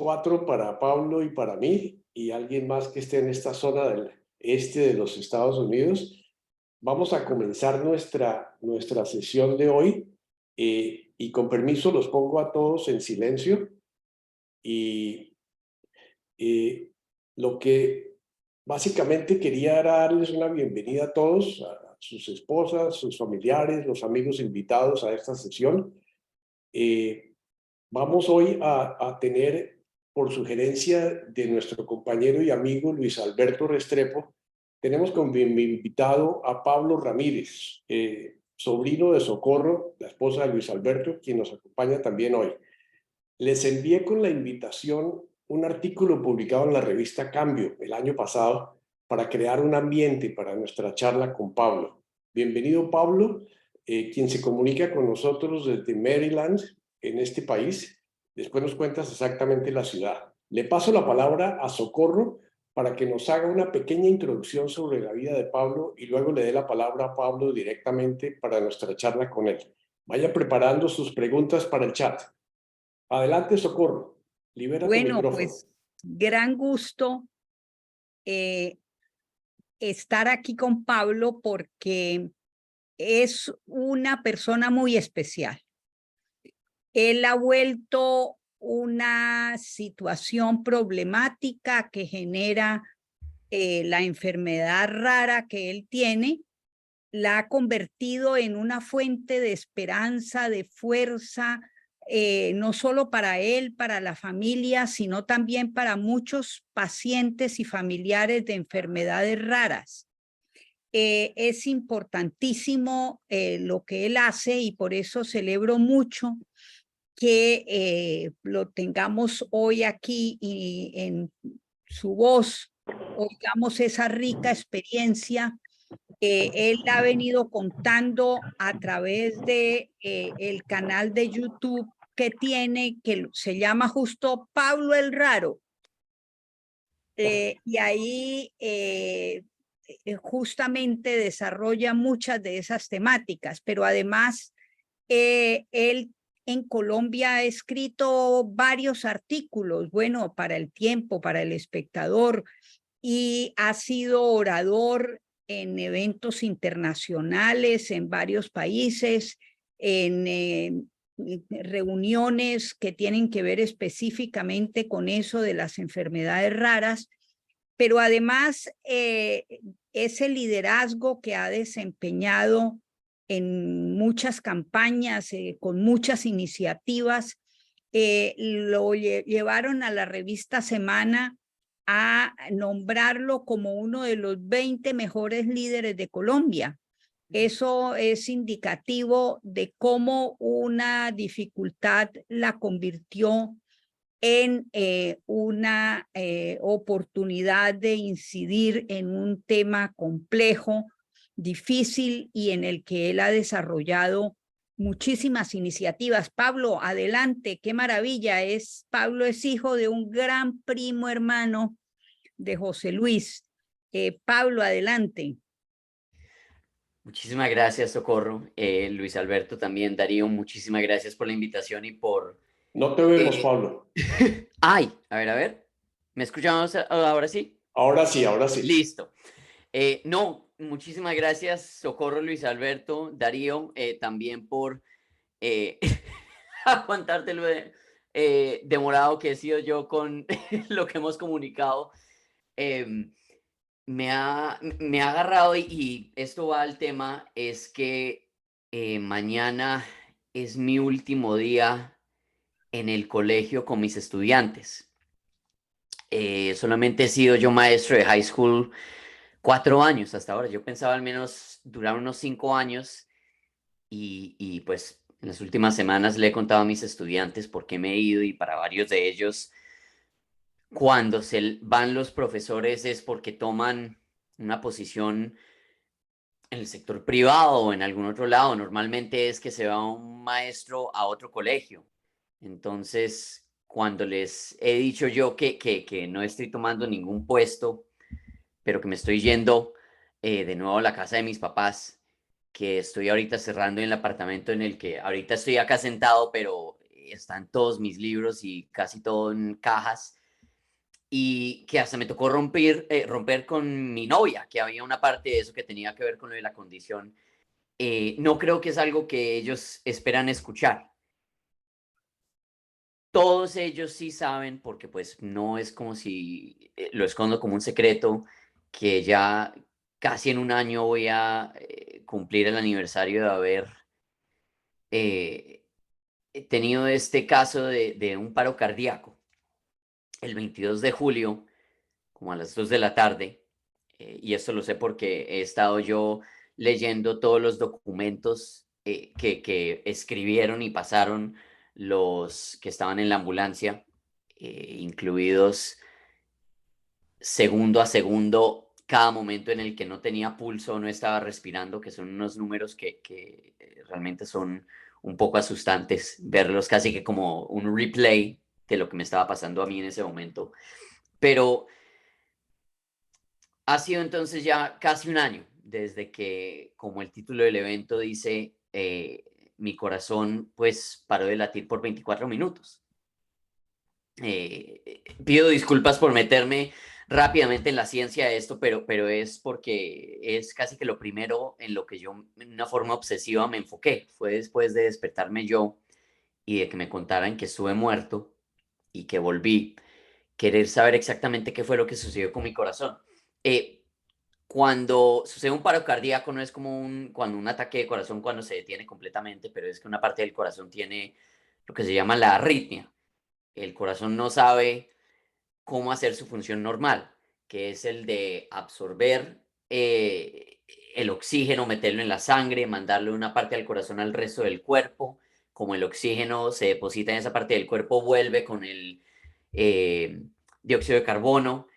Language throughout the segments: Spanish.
4 para Pablo y para mí, y alguien más que esté en esta zona del este de los Estados Unidos. Vamos a comenzar nuestra sesión de hoy, y con permiso los pongo a todos en silencio. Y lo que básicamente quería era darles una bienvenida a todos, a sus esposas, sus familiares, los amigos invitados a esta sesión. Eh, Vamos hoy a tener, por sugerencia de nuestro compañero y amigo Luis Alberto Restrepo, tenemos como invitado a Pablo Ramírez, sobrino de Socorro, la esposa de Luis Alberto, quien nos acompaña también hoy. Les envié con la invitación un artículo publicado en la revista Cambio el año pasado para crear un ambiente para nuestra charla con Pablo. Bienvenido, Pablo, quien se comunica con nosotros desde Maryland, en este país. Después nos cuentas exactamente la ciudad. Le paso la palabra a Socorro para que nos haga una pequeña introducción sobre la vida de Pablo y luego le dé la palabra a Pablo directamente para nuestra charla con él. Vaya preparando sus preguntas para el chat. Adelante, Socorro. Libera tu Bueno, micrófono. pues gran gusto estar aquí con Pablo porque es una persona muy especial. Él ha vuelto una situación problemática que genera la enfermedad rara que él tiene, la ha convertido en una fuente de esperanza, de fuerza, no solo para él, para la familia, sino también para muchos pacientes y familiares de enfermedades raras. Es importantísimo lo que él hace y por eso celebro mucho que lo tengamos hoy aquí y en su voz oigamos esa rica experiencia él ha venido contando a través de el canal de YouTube que tiene, que se llama justo Pablo el Raro. Y ahí justamente desarrolla muchas de esas temáticas, pero además él en Colombia ha escrito varios artículos, bueno, para El Tiempo, para El Espectador, y ha sido orador en eventos internacionales en varios países, en reuniones que tienen que ver específicamente con eso de las enfermedades raras, pero además ese liderazgo que ha desempeñado en muchas campañas, con muchas iniciativas, lo llevaron a la revista Semana a nombrarlo como uno de los 20 mejores líderes de Colombia. Eso es indicativo de cómo una dificultad la convirtió en una oportunidad de incidir en un tema complejo, difícil y en el que él ha desarrollado muchísimas iniciativas. Pablo, adelante, qué maravilla. Pablo es hijo de un gran primo hermano de José Luis. Pablo, adelante. Muchísimas gracias, Socorro. Luis Alberto también, Darío, muchísimas gracias por la invitación y por... No te vemos, Pablo. ¡Ay! A ver. ¿Me escuchamos ahora sí? Ahora sí, ahora sí. Listo. No, muchísimas gracias, Socorro, Luis Alberto, Darío, también por aguantarte lo demorado que he sido yo con lo que hemos comunicado. Em, me ha agarrado y esto va al tema, es que mañana es mi último día en el colegio con mis estudiantes. Solamente he sido yo maestro de high school 4 años hasta ahora. Yo pensaba al menos durar unos 5 años y pues en las últimas semanas le he contado a mis estudiantes por qué me he ido y para varios de ellos cuando se van los profesores es porque toman una posición en el sector privado o en algún otro lado. Normalmente es que se va un maestro a otro colegio. Entonces, cuando les he dicho yo que no estoy tomando ningún puesto, pero que me estoy yendo de nuevo a la casa de mis papás, que estoy ahorita cerrando en el apartamento en el que ahorita estoy acá sentado, pero están todos mis libros y casi todo en cajas, y que hasta me tocó romper con mi novia, que había una parte de eso que tenía que ver con lo de la condición. No creo que es algo que ellos esperan escuchar. Todos ellos sí saben, porque pues no es como si lo escondo como un secreto, que ya casi en un año voy a cumplir el aniversario de haber eh, tenido este caso de un paro cardíaco. El 22 de julio, como a las 2 de la tarde, y esto lo sé porque he estado yo leyendo todos los documentos que escribieron y pasaron los que estaban en la ambulancia, incluidos segundo a segundo, cada momento en el que no tenía pulso, no estaba respirando, que son unos números que realmente son un poco asustantes, verlos casi que como un replay de lo que me estaba pasando a mí en ese momento. Pero ha sido entonces ya casi un año desde que, como el título del evento dice, mi corazón pues paró de latir por 24 minutos. Pido disculpas por meterme rápidamente en la ciencia de esto, pero es porque es casi que lo primero en lo que yo, en una forma obsesiva, me enfoqué. Fue después de despertarme yo y de que me contaran que estuve muerto y que volví, querer saber exactamente qué fue lo que sucedió con mi corazón. Cuando sucede un paro cardíaco no es como cuando un ataque de corazón cuando se detiene completamente, pero es que una parte del corazón tiene lo que se llama la arritmia. El corazón no sabe cómo hacer su función normal, que es el de absorber el oxígeno, meterlo en la sangre, mandarlo de una parte del corazón al resto del cuerpo. Como el oxígeno se deposita en esa parte del cuerpo, vuelve con el eh, dióxido de carbono,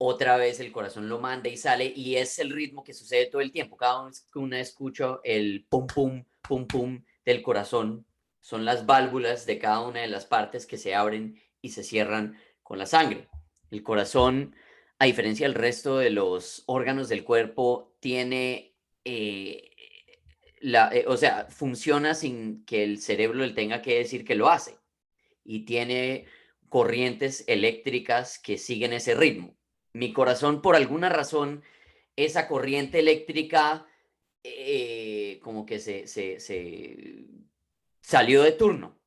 otra vez el corazón lo manda y sale, y es el ritmo que sucede todo el tiempo. Cada vez que una escucha el pum, pum, pum, pum del corazón, son las válvulas de cada una de las partes que se abren y se cierran con la sangre. El corazón, a diferencia del resto de los órganos del cuerpo, tiene, o sea, funciona sin que el cerebro le tenga que decir que lo hace, y tiene corrientes eléctricas que siguen ese ritmo. Mi corazón, por alguna razón, esa corriente eléctrica como que se salió de turno,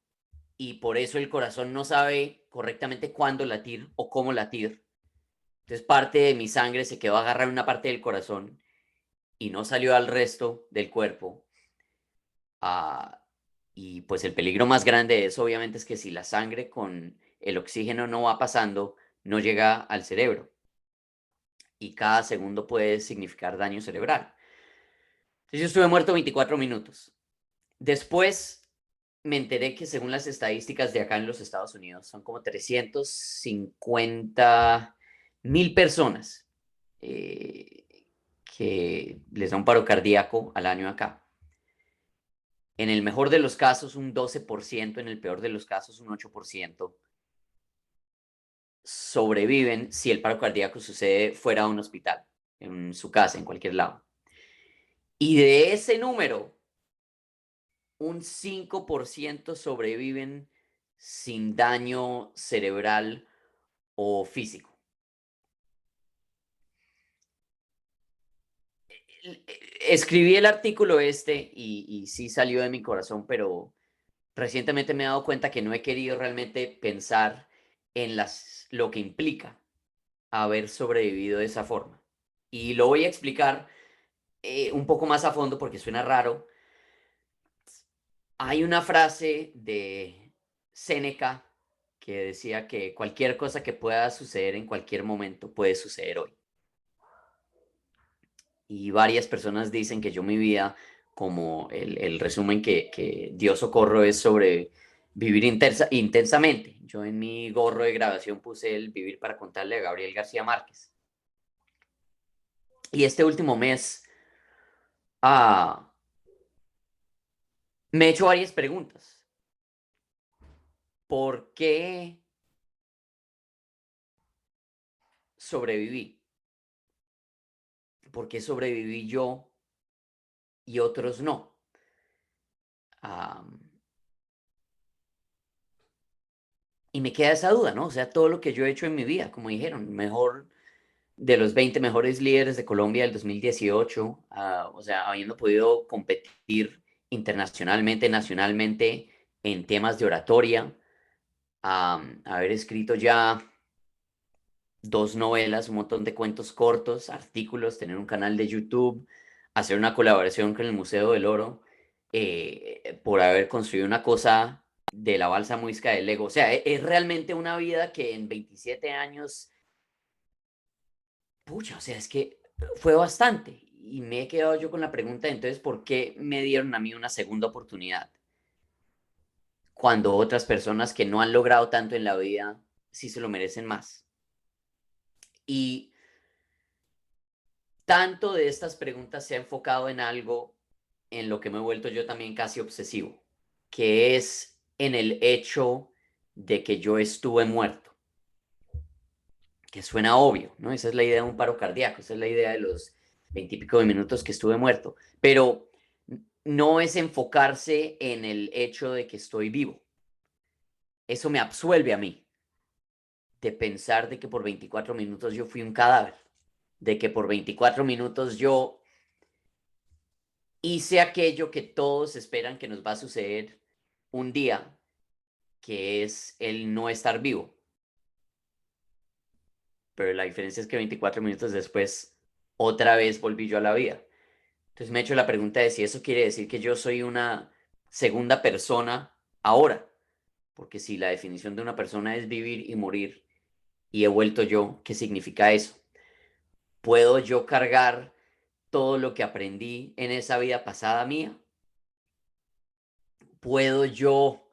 y por eso el corazón no sabe correctamente cuándo latir o cómo latir. Entonces parte de mi sangre se quedó agarrada en una parte del corazón y no salió al resto del cuerpo. Ah, y pues el peligro más grande de eso obviamente es que si la sangre con el oxígeno no va pasando, no llega al cerebro, y cada segundo puede significar daño cerebral. Entonces yo estuve muerto 24 minutos. Después me enteré que según las estadísticas de acá en los Estados Unidos, son como 350.000 personas que les da un paro cardíaco al año acá. En el mejor de los casos, un 12%, en el peor de los casos, un 8% sobreviven si el paro cardíaco sucede fuera de un hospital, en su casa, en cualquier lado. Y de ese número, un 5% sobreviven sin daño cerebral o físico. Escribí el artículo y sí salió de mi corazón, pero recientemente me he dado cuenta que no he querido realmente pensar en lo que implica haber sobrevivido de esa forma. Y lo voy a explicar un poco más a fondo porque suena raro. Hay una frase de Séneca que decía que cualquier cosa que pueda suceder en cualquier momento puede suceder hoy. Y varias personas dicen que yo mi vida, como el resumen que dio Socorro, es sobre vivir intensamente. Yo en mi gorro de grabación puse el vivir para contarle a Gabriel García Márquez. Y este último mes ah, me he hecho varias preguntas. ¿Por qué sobreviví? ¿Por qué sobreviví yo y otros no? Y me queda esa duda, ¿no? O sea, todo lo que yo he hecho en mi vida, como dijeron, mejor de los 20 mejores líderes de Colombia del 2018, o sea, habiendo podido competir internacionalmente, nacionalmente en temas de oratoria, haber escrito ya 2 novelas, un montón de cuentos cortos, artículos, tener un canal de YouTube, hacer una colaboración con el Museo del Oro, por haber construido una cosa de la balsa muisca del Lego. O sea, es realmente una vida que en 27 años, pucha, o sea, es que fue bastante. Y me he quedado yo con la pregunta, entonces, ¿por qué me dieron a mí una segunda oportunidad? Cuando otras personas que no han logrado tanto en la vida sí se lo merecen más. Y tanto de estas preguntas se ha enfocado en algo en lo que me he vuelto yo también casi obsesivo, que es en el hecho de que yo estuve muerto, que suena obvio, ¿no? Esa es la idea de un paro cardíaco, esa es la idea de los 20 y pico de minutos que estuve muerto, pero no es enfocarse en el hecho de que estoy vivo. Eso me absuelve a mí de pensar de que por 24 minutos yo fui un cadáver, de que por 24 minutos yo hice aquello que todos esperan que nos va a suceder un día, que es el no estar vivo. Pero la diferencia es que 24 minutos después, otra vez volví yo a la vida. Entonces me he hecho la pregunta de si eso quiere decir que yo soy una segunda persona ahora. Porque si la definición de una persona es vivir y morir, y he vuelto yo, ¿qué significa eso? ¿Puedo yo cargar todo lo que aprendí en esa vida pasada mía? ¿Puedo yo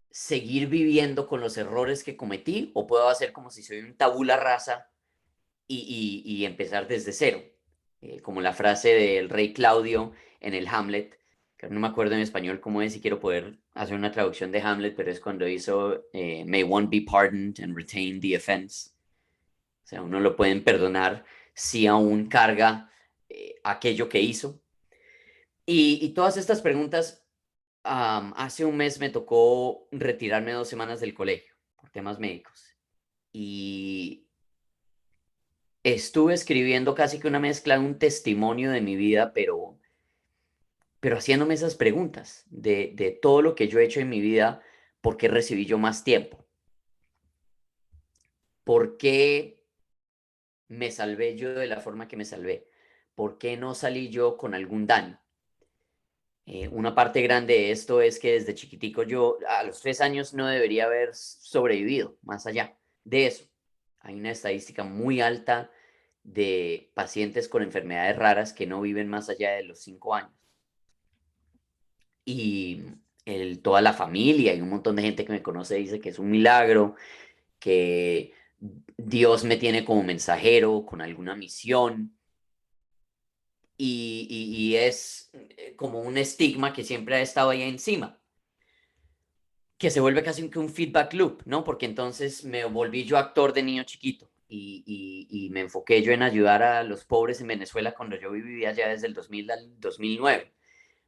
seguir viviendo con los errores que cometí o puedo hacer como si soy un tabula rasa y empezar desde cero? Como la frase del rey Claudio en el Hamlet, que no me acuerdo en español cómo es y quiero poder hacer una traducción de Hamlet, pero es cuando hizo May one be pardoned and retain the offense. O sea, uno lo pueden perdonar si aún carga aquello que hizo. Y todas estas preguntas, hace un mes me tocó retirarme 2 semanas del colegio por temas médicos. Y estuve escribiendo casi que una mezcla de un testimonio de mi vida, pero haciéndome esas preguntas de todo lo que yo he hecho en mi vida, ¿por qué recibí yo más tiempo? ¿Por qué me salvé yo de la forma que me salvé? ¿Por qué no salí yo con algún daño? Una parte grande de esto es que desde chiquitico yo a los 3 años no debería haber sobrevivido, más allá de eso. Hay una estadística muy alta de pacientes con enfermedades raras que no viven más allá de los 5 años. Y toda la familia y un montón de gente que me conoce dice que es un milagro, que Dios me tiene como mensajero con alguna misión. Y es como un estigma que siempre ha estado ahí encima, que se vuelve casi que un feedback loop, ¿no? Porque entonces me volví yo actor de niño chiquito y me enfoqué yo en ayudar a los pobres en Venezuela cuando yo vivía allá desde el 2000 al 2009.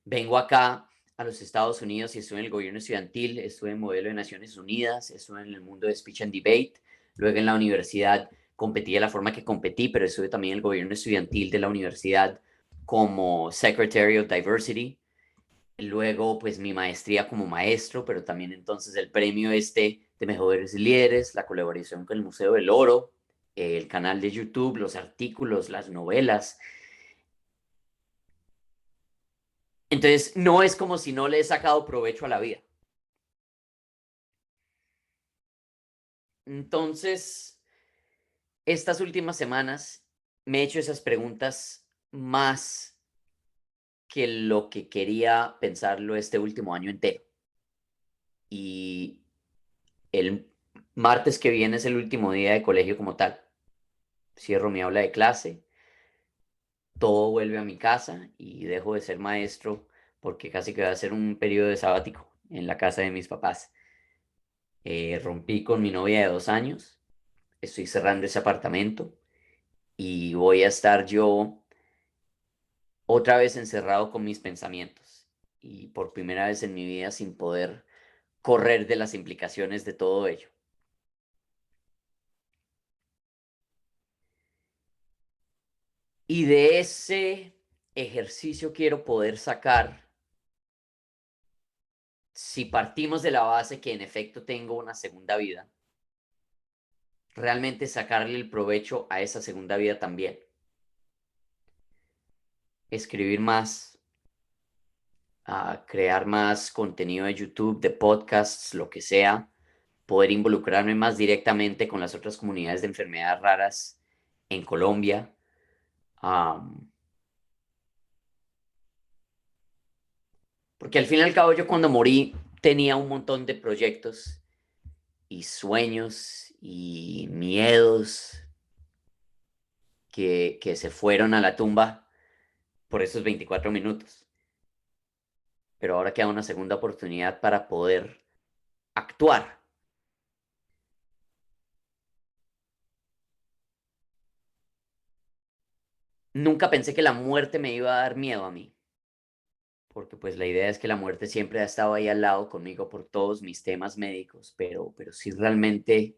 Vengo acá a los Estados Unidos y estuve en el gobierno estudiantil, estuve en modelo de Naciones Unidas, estuve en el mundo de speech and debate, luego en la universidad competí de la forma que competí, pero estuve también en el gobierno estudiantil de la universidad como Secretary of Diversity. Luego, pues mi maestría como maestro, pero también entonces el premio este de mejores líderes, la colaboración con el Museo del Oro, el canal de YouTube, los artículos, las novelas. Entonces, no es como si no le he sacado provecho a la vida. Entonces, estas últimas semanas me he hecho esas preguntas más que lo que quería pensarlo este último año entero. Y el martes que viene es el último día de colegio como tal. Cierro mi aula de clase, todo vuelve a mi casa y dejo de ser maestro porque casi que va a ser un periodo de sabático en la casa de mis papás. Rompí con mi novia de 2 años, estoy cerrando ese apartamento y voy a estar yo otra vez encerrado con mis pensamientos y por primera vez en mi vida sin poder correr de las implicaciones de todo ello. Y de ese ejercicio quiero poder sacar, si partimos de la base que en efecto tengo una segunda vida, realmente sacarle el provecho a esa segunda vida también. Escribir más, a crear más contenido de YouTube, de podcasts, lo que sea, poder involucrarme más directamente con las otras comunidades de enfermedades raras en Colombia. Porque al fin y al cabo yo cuando morí tenía un montón de proyectos y sueños y miedos que se fueron a la tumba por esos 24 minutos. Pero ahora queda una segunda oportunidad para poder actuar. Nunca pensé que la muerte me iba a dar miedo a mí, porque pues la idea es que la muerte siempre ha estado ahí al lado conmigo por todos mis temas médicos, pero sí realmente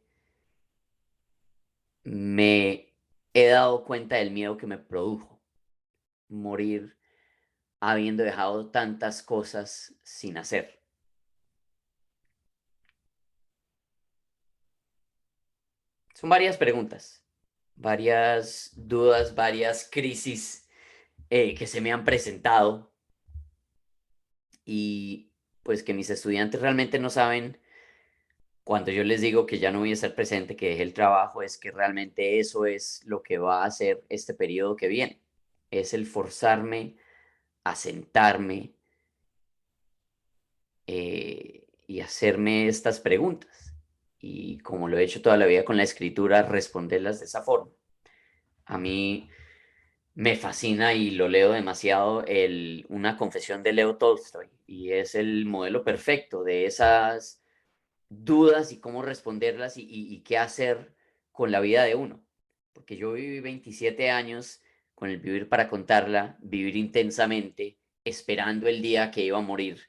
me he dado cuenta del miedo que me produjo morir habiendo dejado tantas cosas sin hacer. Son varias preguntas, varias dudas, varias crisis que se me han presentado y pues que mis estudiantes realmente no saben cuando yo les digo que ya no voy a estar presente, que dejé el trabajo, es que realmente eso es lo que va a hacer este periodo que viene. Es el forzarme a sentarme y hacerme estas preguntas. Y como lo he hecho toda la vida con la escritura, responderlas de esa forma. A mí me fascina y lo leo demasiado una confesión de Leo Tolstoy y es el modelo perfecto de esas dudas y cómo responderlas y qué hacer con la vida de uno. Porque yo viví 27 años con el vivir para contarla, vivir intensamente, esperando el día que iba a morir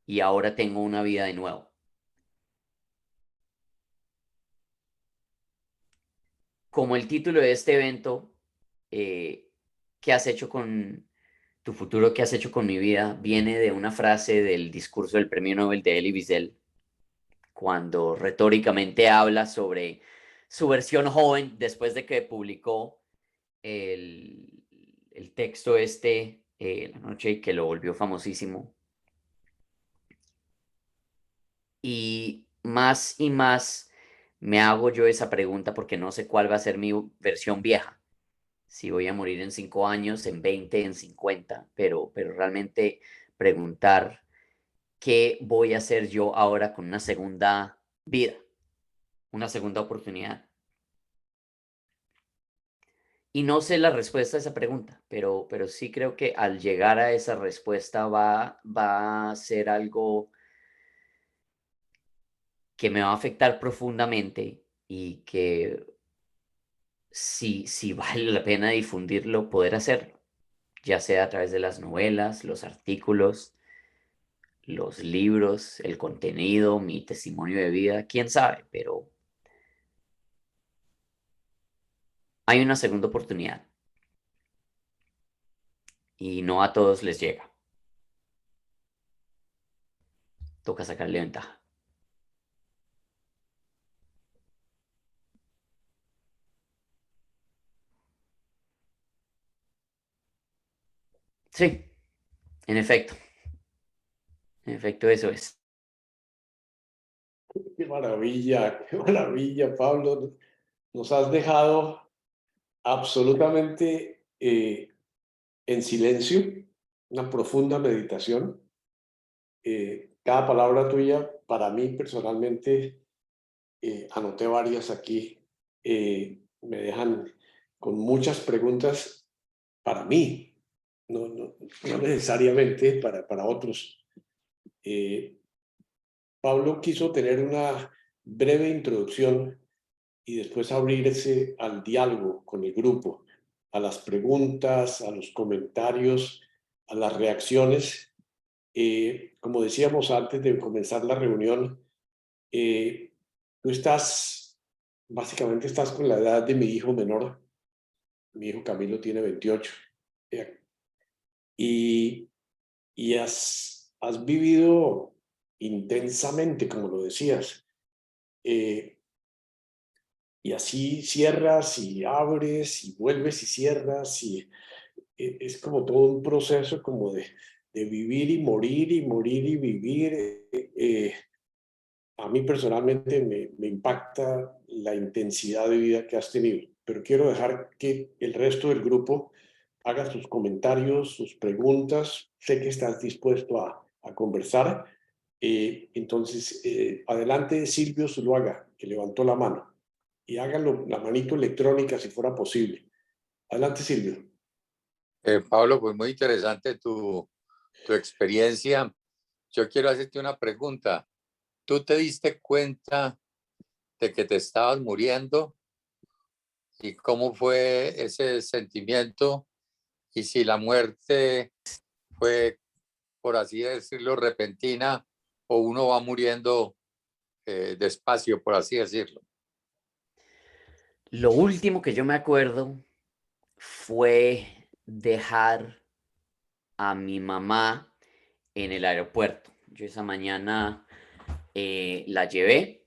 y ahora tengo una vida de nuevo. Como el título de este evento, eh, ¿qué has hecho con tu futuro? ¿Qué has hecho con mi vida? Viene de una frase del discurso del Premio Nobel de Elie Wiesel, cuando retóricamente habla sobre su versión joven después de que publicó el texto este la noche que lo volvió famosísimo. Y más me hago yo esa pregunta porque no sé cuál va a ser mi versión vieja. Si voy a morir en 5 años, en 20, en 50, pero realmente preguntar qué voy a hacer yo ahora con una segunda vida, una segunda oportunidad. Y no sé la respuesta a esa pregunta, pero sí creo que al llegar a esa respuesta va a ser algo que me va a afectar profundamente y que si vale la pena difundirlo, poder hacerlo, ya sea a través de las novelas, los artículos, los libros, el contenido, mi testimonio de vida, quién sabe, pero hay una segunda oportunidad y no a todos les llega. Toca sacarle ventaja. Sí, en efecto eso es. Qué maravilla, Pablo. Nos has dejado absolutamente en silencio, una profunda meditación. Cada palabra tuya, para mí personalmente, anoté varias aquí, me dejan con muchas preguntas para mí, no necesariamente para otros. Pablo quiso tener una breve introducción y después abrirse al diálogo con el grupo, a las preguntas, a los comentarios, a las reacciones. Como decíamos antes de comenzar la reunión, tú básicamente estás con la edad de mi hijo menor. Mi hijo Camilo tiene 28. eh, y, y has vivido intensamente, como lo decías. Y así cierras y abres y vuelves y cierras y es como todo un proceso como de vivir y morir y morir y vivir. A mí personalmente me impacta la intensidad de vida que has tenido, pero quiero dejar que el resto del grupo haga sus comentarios, sus preguntas. Sé que estás dispuesto a conversar. Entonces, adelante Silvio Zuluaga, que levantó la mano, y hágalo la manito electrónica si fuera posible. Adelante, Silvio. Pablo, pues muy interesante tu experiencia. Yo quiero hacerte una pregunta. ¿Tú te diste cuenta de que te estabas muriendo y cómo fue ese sentimiento? Y si la muerte fue, por así decirlo, repentina o uno va muriendo despacio, por así decirlo. Lo último que yo me acuerdo fue dejar a mi mamá en el aeropuerto. Yo esa mañana la llevé.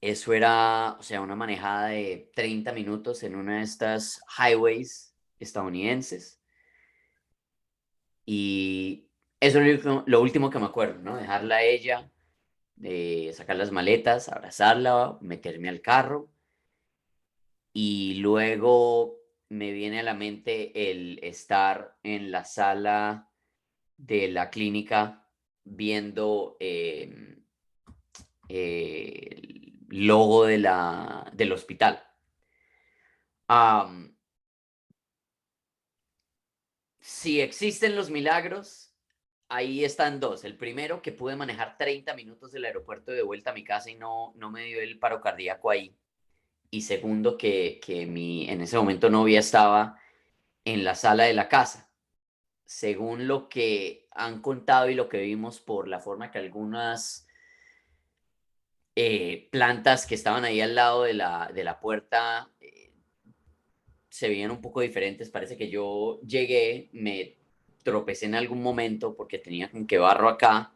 Eso era, o sea, una manejada de 30 minutos en una de estas highways estadounidenses. Y eso es lo último que me acuerdo, ¿no? Dejarla a ella, de sacar las maletas, abrazarla, meterme al carro. Y luego me viene a la mente el estar en la sala de la clínica viendo el logo del hospital. Am, si existen los milagros, ahí están dos. El primero, que pude manejar 30 minutos del aeropuerto de vuelta a mi casa y no me dio el paro cardíaco ahí. Y segundo, que en ese momento novia estaba en la sala de la casa. Según lo que han contado y lo que vimos por la forma que algunas plantas que estaban ahí al lado de la puerta se veían un poco diferentes. Parece que yo llegué, me tropecé en algún momento porque tenía como que barro acá.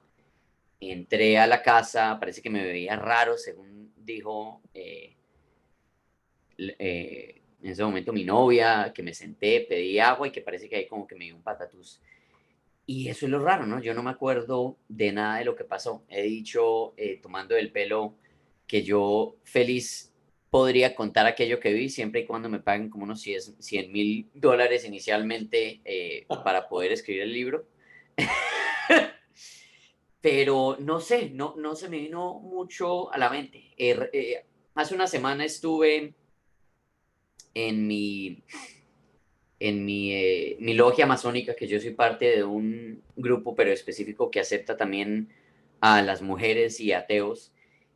Entré a la casa, parece que me veía raro, según dijo en ese momento mi novia, que me senté, pedí agua y que parece que ahí como que me dio un patatús. Y eso es lo raro, ¿no? Yo no me acuerdo de nada de lo que pasó. He dicho, tomando el pelo, que yo feliz podría contar aquello que vi siempre y cuando me paguen como unos $100,000 inicialmente para poder escribir el libro. Pero no sé, no se me vino mucho a la mente. Hace una semana estuve en mi logia masónica, que yo soy parte de un grupo, pero específico que acepta también a las mujeres y ateos,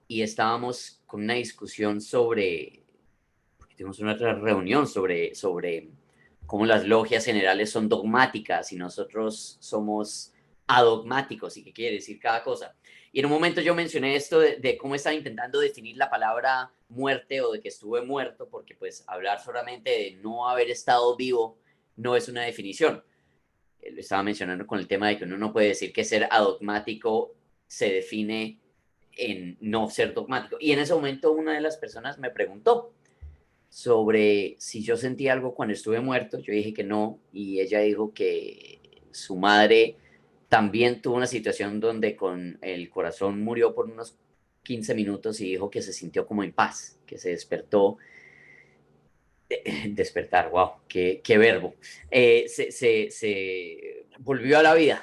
y estábamos con una discusión porque tuvimos una otra reunión sobre cómo las logias generales son dogmáticas y nosotros somos adogmáticos y qué quiere decir cada cosa. Y en un momento yo mencioné esto de cómo estaba intentando definir la palabra muerte o de que estuve muerto, porque pues hablar solamente de no haber estado vivo no es una definición. Lo estaba mencionando con el tema de que uno no puede decir que ser adogmático se define en no ser dogmático. Y en ese momento una de las personas me preguntó sobre si yo sentía algo cuando estuve muerto. Yo dije que no, y ella dijo que su madre también tuvo una situación donde con el corazón murió por unos 15 minutos y dijo que se sintió como en paz, que se despertó. Despertar, wow, qué verbo. Se volvió a la vida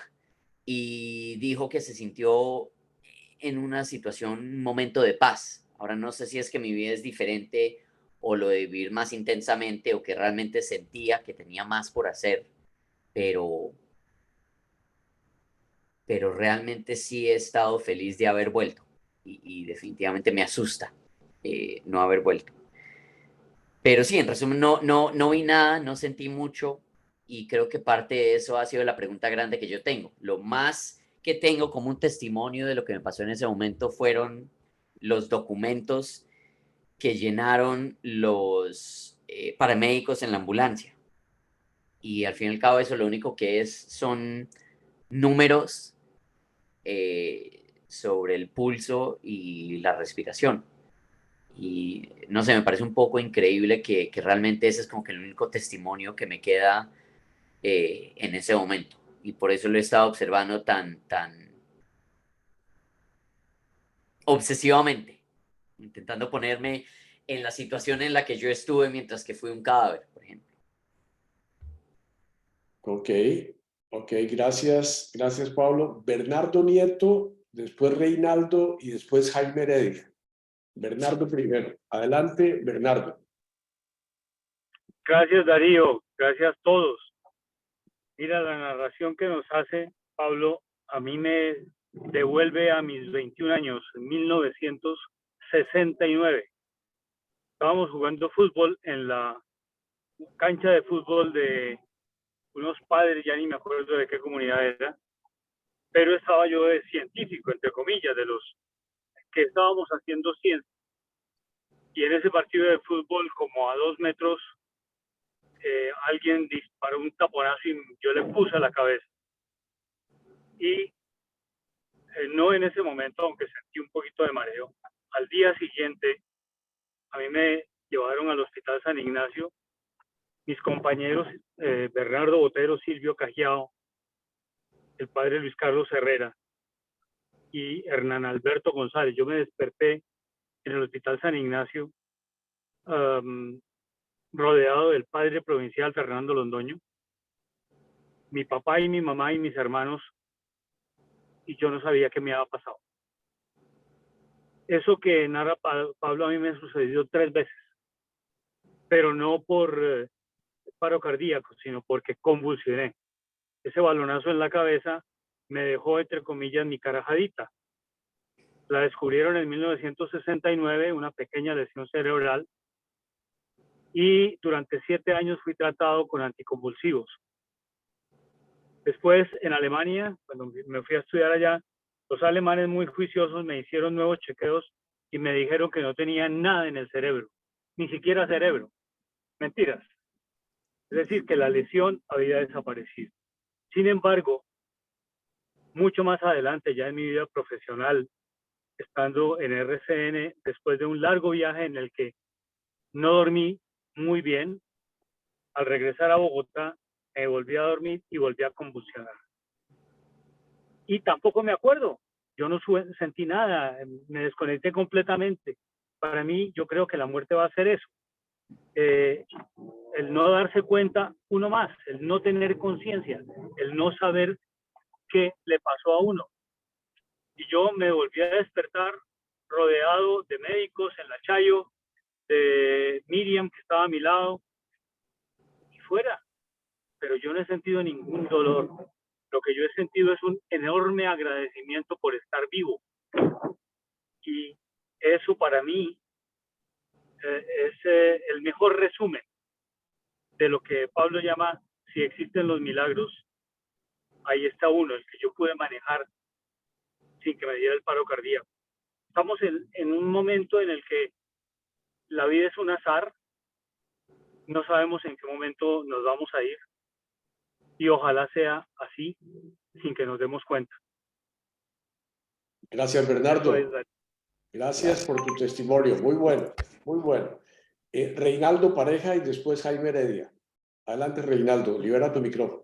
y dijo que se sintió en una situación, un momento de paz. Ahora no sé si es que mi vida es diferente o lo de vivir más intensamente o que realmente sentía que tenía más por hacer, pero, pero realmente sí he estado feliz de haber vuelto y definitivamente me asusta no haber vuelto. Pero sí, en resumen, no vi nada, no sentí mucho, y creo que parte de eso ha sido la pregunta grande que yo tengo. Lo más que tengo como un testimonio de lo que me pasó en ese momento fueron los documentos que llenaron los paramédicos en la ambulancia. Y al fin y al cabo eso lo único que es son números sobre el pulso y la respiración. Y no sé, me parece un poco increíble que realmente ese es como que el único testimonio que me queda en ese momento. Y por eso lo he estado observando tan obsesivamente, intentando ponerme en la situación en la que yo estuve mientras que fui un cadáver, por ejemplo. Ok, ok, gracias, gracias Pablo. Bernardo Nieto, después Reinaldo y después Jaime Heredia. Bernardo primero. Adelante, Bernardo. Gracias, Darío. Gracias a todos. Mira, la narración que nos hace Pablo a mí me devuelve a mis 21 años, en 1969. Estábamos jugando fútbol en la cancha de fútbol de unos padres, ya ni me acuerdo de qué comunidad era, pero estaba yo de científico, entre comillas, de los que estábamos haciendo ciencia. Y en ese partido de fútbol, como a 2 metros, alguien disparó un taponazo y yo le puse a la cabeza. Y no en ese momento, aunque sentí un poquito de mareo. Al día siguiente, a mí me llevaron al Hospital San Ignacio. Mis compañeros, Bernardo Botero, Silvio Cajiao, el padre Luis Carlos Herrera y Hernán Alberto González. Yo me desperté en el Hospital San Ignacio, rodeado del padre provincial Fernando Londoño, mi papá y mi mamá y mis hermanos, y yo no sabía qué me había pasado. Eso que narra Pablo a mí me ha sucedido 3 veces, pero no por paro cardíaco, sino porque convulsioné. Ese balonazo en la cabeza me dejó, entre comillas, mi carajadita. La descubrieron en 1969, una pequeña lesión cerebral, y durante 7 años fui tratado con anticonvulsivos. Después, en Alemania, cuando me fui a estudiar allá, los alemanes muy juiciosos me hicieron nuevos chequeos y me dijeron que no tenía nada en el cerebro, ni siquiera cerebro. Mentiras. Es decir, que la lesión había desaparecido. Sin embargo, mucho más adelante, ya en mi vida profesional, estando en RCN, después de un largo viaje en el que no dormí muy bien, al regresar a Bogotá, me volví a dormir y volví a convulsionar. Y tampoco me acuerdo, yo no sentí nada, me desconecté completamente. Para mí, yo creo que la muerte va a ser eso. El no darse cuenta, uno más, el no tener conciencia, el no saber qué le pasó a uno. Y yo me volví a despertar rodeado de médicos en la Chayo, de Miriam que estaba a mi lado, y fuera. Pero yo no he sentido ningún dolor. Lo que yo he sentido es un enorme agradecimiento por estar vivo. Y eso para mí es el mejor resumen de lo que Pablo llama, si existen los milagros, ahí está uno, el que yo pude manejar sin que me diera el paro cardíaco. Estamos en un momento en el que la vida es un azar, no sabemos en qué momento nos vamos a ir y ojalá sea así sin que nos demos cuenta. Gracias, Bernardo. Gracias por tu testimonio. Muy bueno, muy bueno. Reinaldo Pareja y después Jaime Heredia. Adelante, Reinaldo, libera tu micrófono.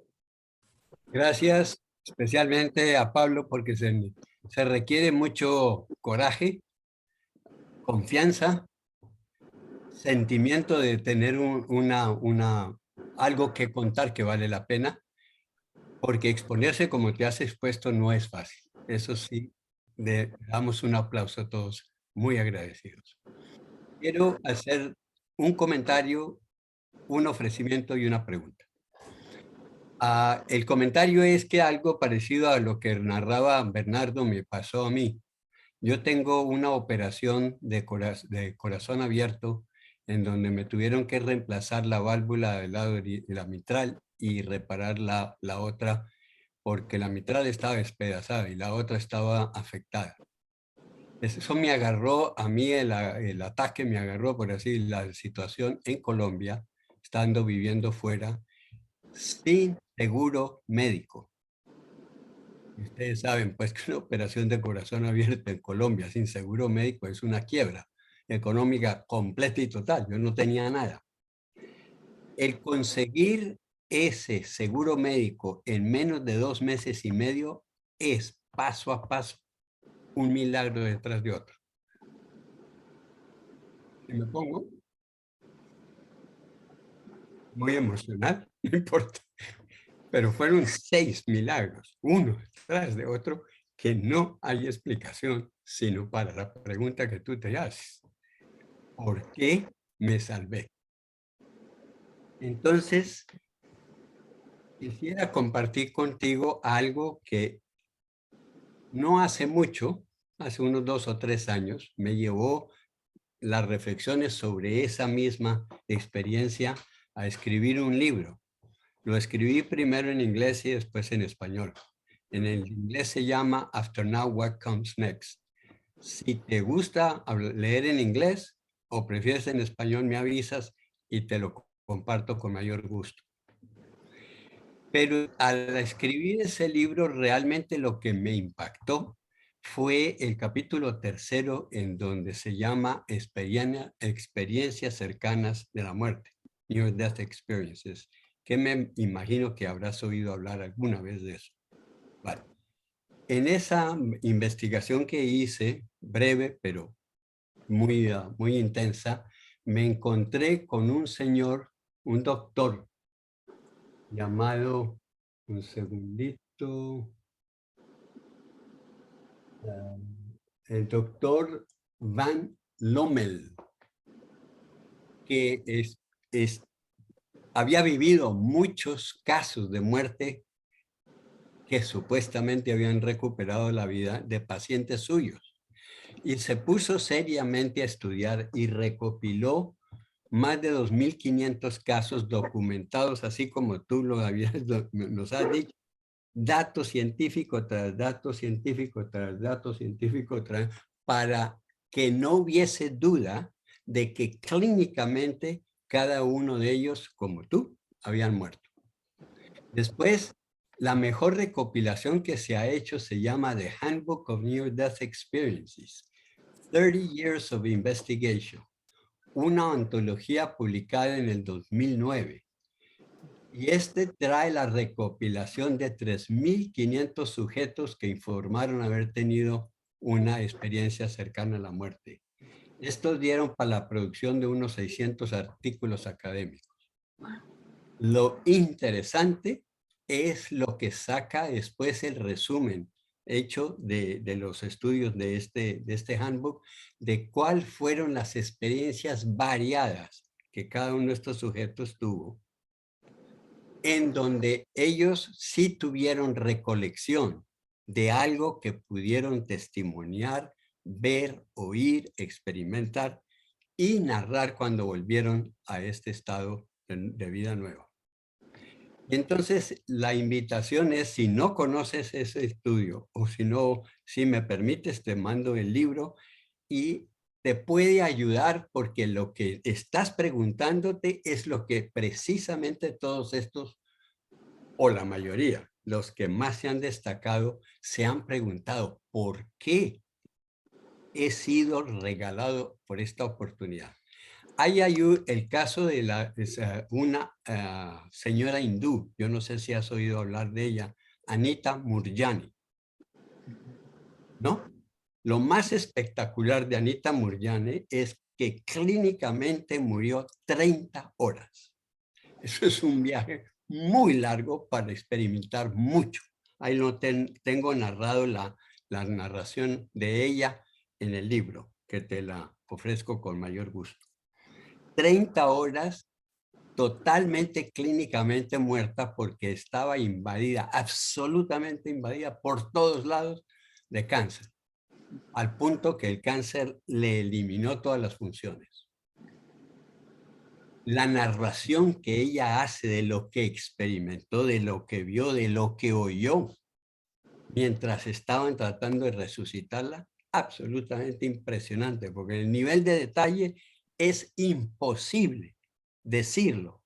Gracias especialmente a Pablo porque se requiere mucho coraje, confianza, sentimiento de tener algo que contar que vale la pena, porque exponerse como te has expuesto no es fácil. Eso sí, damos un aplauso a todos, muy agradecidos. Quiero hacer un comentario, un ofrecimiento y una pregunta. El comentario es que algo parecido a lo que narraba Bernardo me pasó a mí. Yo tengo una operación de corazón abierto en donde me tuvieron que reemplazar la válvula del lado de la mitral y reparar la otra, porque la mitad estaba despedazada y la otra estaba afectada. Eso me agarró, a mí el ataque me agarró, por así, la situación en Colombia, estando viviendo fuera, sin seguro médico. Ustedes saben, pues, que una operación de corazón abierto en Colombia sin seguro médico es una quiebra económica completa y total. Yo no tenía nada. El conseguir ese seguro médico en menos de 2 meses y medio es paso a paso un milagro detrás de otro. Y me pongo muy emocional, no importa. Pero fueron 6 milagros, uno detrás de otro, que no hay explicación, sino para la pregunta que tú te haces. ¿Por qué me salvé? Entonces, quisiera compartir contigo algo que no hace mucho, hace unos 2 o 3 años, me llevó las reflexiones sobre esa misma experiencia a escribir un libro. Lo escribí primero en inglés y después en español. En el inglés se llama After Now, What Comes Next. Si te gusta leer en inglés o prefieres en español, me avisas y te lo comparto con mayor gusto. Pero al escribir ese libro, realmente lo que me impactó fue el capítulo 3 en donde se llama Experiencias cercanas de la muerte, Near Death Experiences, que me imagino que habrás oído hablar alguna vez de eso. Vale. En esa investigación que hice, breve pero muy intensa, me encontré con un señor, un doctor, llamado, un segundito, el doctor Van Lommel, que había vivido muchos casos de muerte que supuestamente habían recuperado la vida de pacientes suyos. Y se puso seriamente a estudiar y recopiló más de 2.500 casos documentados, así como tú nos has dicho, datos científicos tras datos científicos tras datos científicos para que no hubiese duda de que clínicamente cada uno de ellos, como tú, habían muerto. Después, la mejor recopilación que se ha hecho se llama The Handbook of Near Death Experiences, 30 Years of Investigation, una antología publicada en el 2009. Y trae la recopilación de 3.500 sujetos que informaron haber tenido una experiencia cercana a la muerte. Estos dieron para la producción de unos 600 artículos académicos. Lo interesante es lo que saca después el resumen hecho de los estudios de este handbook, de cuáles fueron las experiencias variadas que cada uno de estos sujetos tuvo, en donde ellos sí tuvieron recolección de algo que pudieron testimoniar, ver, oír, experimentar y narrar cuando volvieron a este estado de vida nueva. Y entonces la invitación es, si no conoces ese estudio o si no, si me permites, te mando el libro y te puede ayudar porque lo que estás preguntándote es lo que precisamente todos estos, o la mayoría, los que más se han destacado, se han preguntado, ¿por qué he sido regalado por esta oportunidad? Hay el caso de una señora hindú, yo no sé si has oído hablar de ella, Anita Moorjani, ¿no? Lo más espectacular de Anita Moorjani es que clínicamente murió 30 horas. Eso es un viaje muy largo para experimentar mucho. Ahí lo tengo narrado la narración de ella en el libro, que te la ofrezco con mayor gusto. 30 horas totalmente clínicamente muerta porque estaba invadida, absolutamente invadida por todos lados de cáncer, al punto que el cáncer le eliminó todas las funciones. la narración que ella hace de lo que experimentó, de lo que vio, de lo que oyó, mientras estaban tratando de resucitarla, absolutamente impresionante, porque el nivel de detalle es imposible decirlo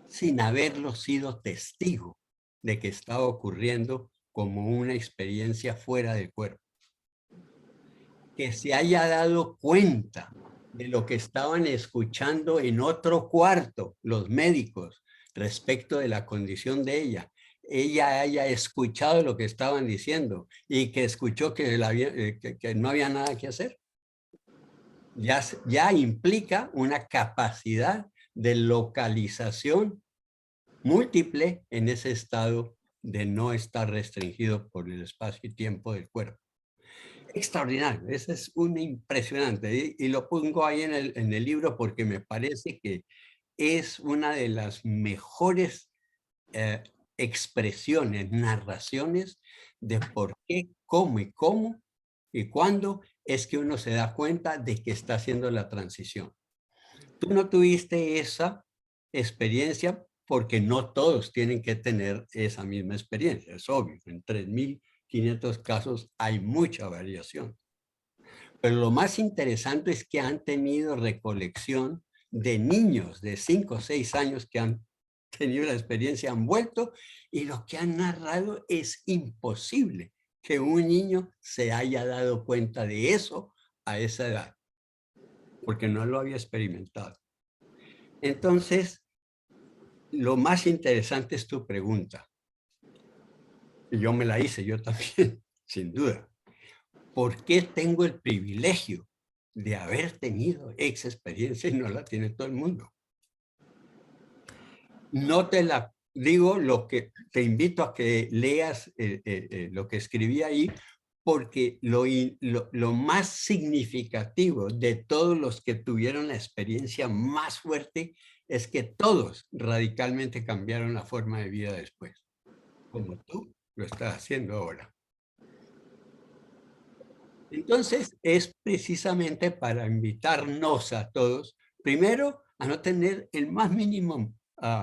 sin haberlo sido testigo de que estaba ocurriendo como una experiencia fuera del cuerpo. Que se haya dado cuenta de lo que estaban escuchando en otro cuarto los médicos respecto de la condición de ella haya escuchado lo que estaban diciendo y que escuchó que no había nada que hacer. Ya implica una capacidad de localización múltiple en ese estado de no estar restringido por el espacio y tiempo del cuerpo. Extraordinario, ese es un impresionante y lo pongo ahí en el libro porque me parece que es una de las mejores expresiones, narraciones de por qué, cómo y cuándo es que uno se da cuenta de que está haciendo la transición. Tú no tuviste esa experiencia porque no todos tienen que tener esa misma experiencia, es obvio. En 3.500 casos hay mucha variación. Pero lo más interesante es que han tenido recolección de niños de 5 o 6 años que han tenido la experiencia, han vuelto, y lo que han narrado es imposible que un niño se haya dado cuenta de eso a esa edad, porque no lo había experimentado. Entonces, lo más interesante es tu pregunta. Y yo me la hice, yo también, sin duda. ¿Por qué tengo el privilegio de haber tenido esa experiencia y no la tiene todo el mundo? No te la digo, lo que te invito a que leas lo que escribí ahí, porque lo más significativo de todos los que tuvieron la experiencia más fuerte es que todos radicalmente cambiaron la forma de vida después, como tú lo estás haciendo ahora. Entonces, es precisamente para invitarnos a todos, primero, a no tener el más mínimo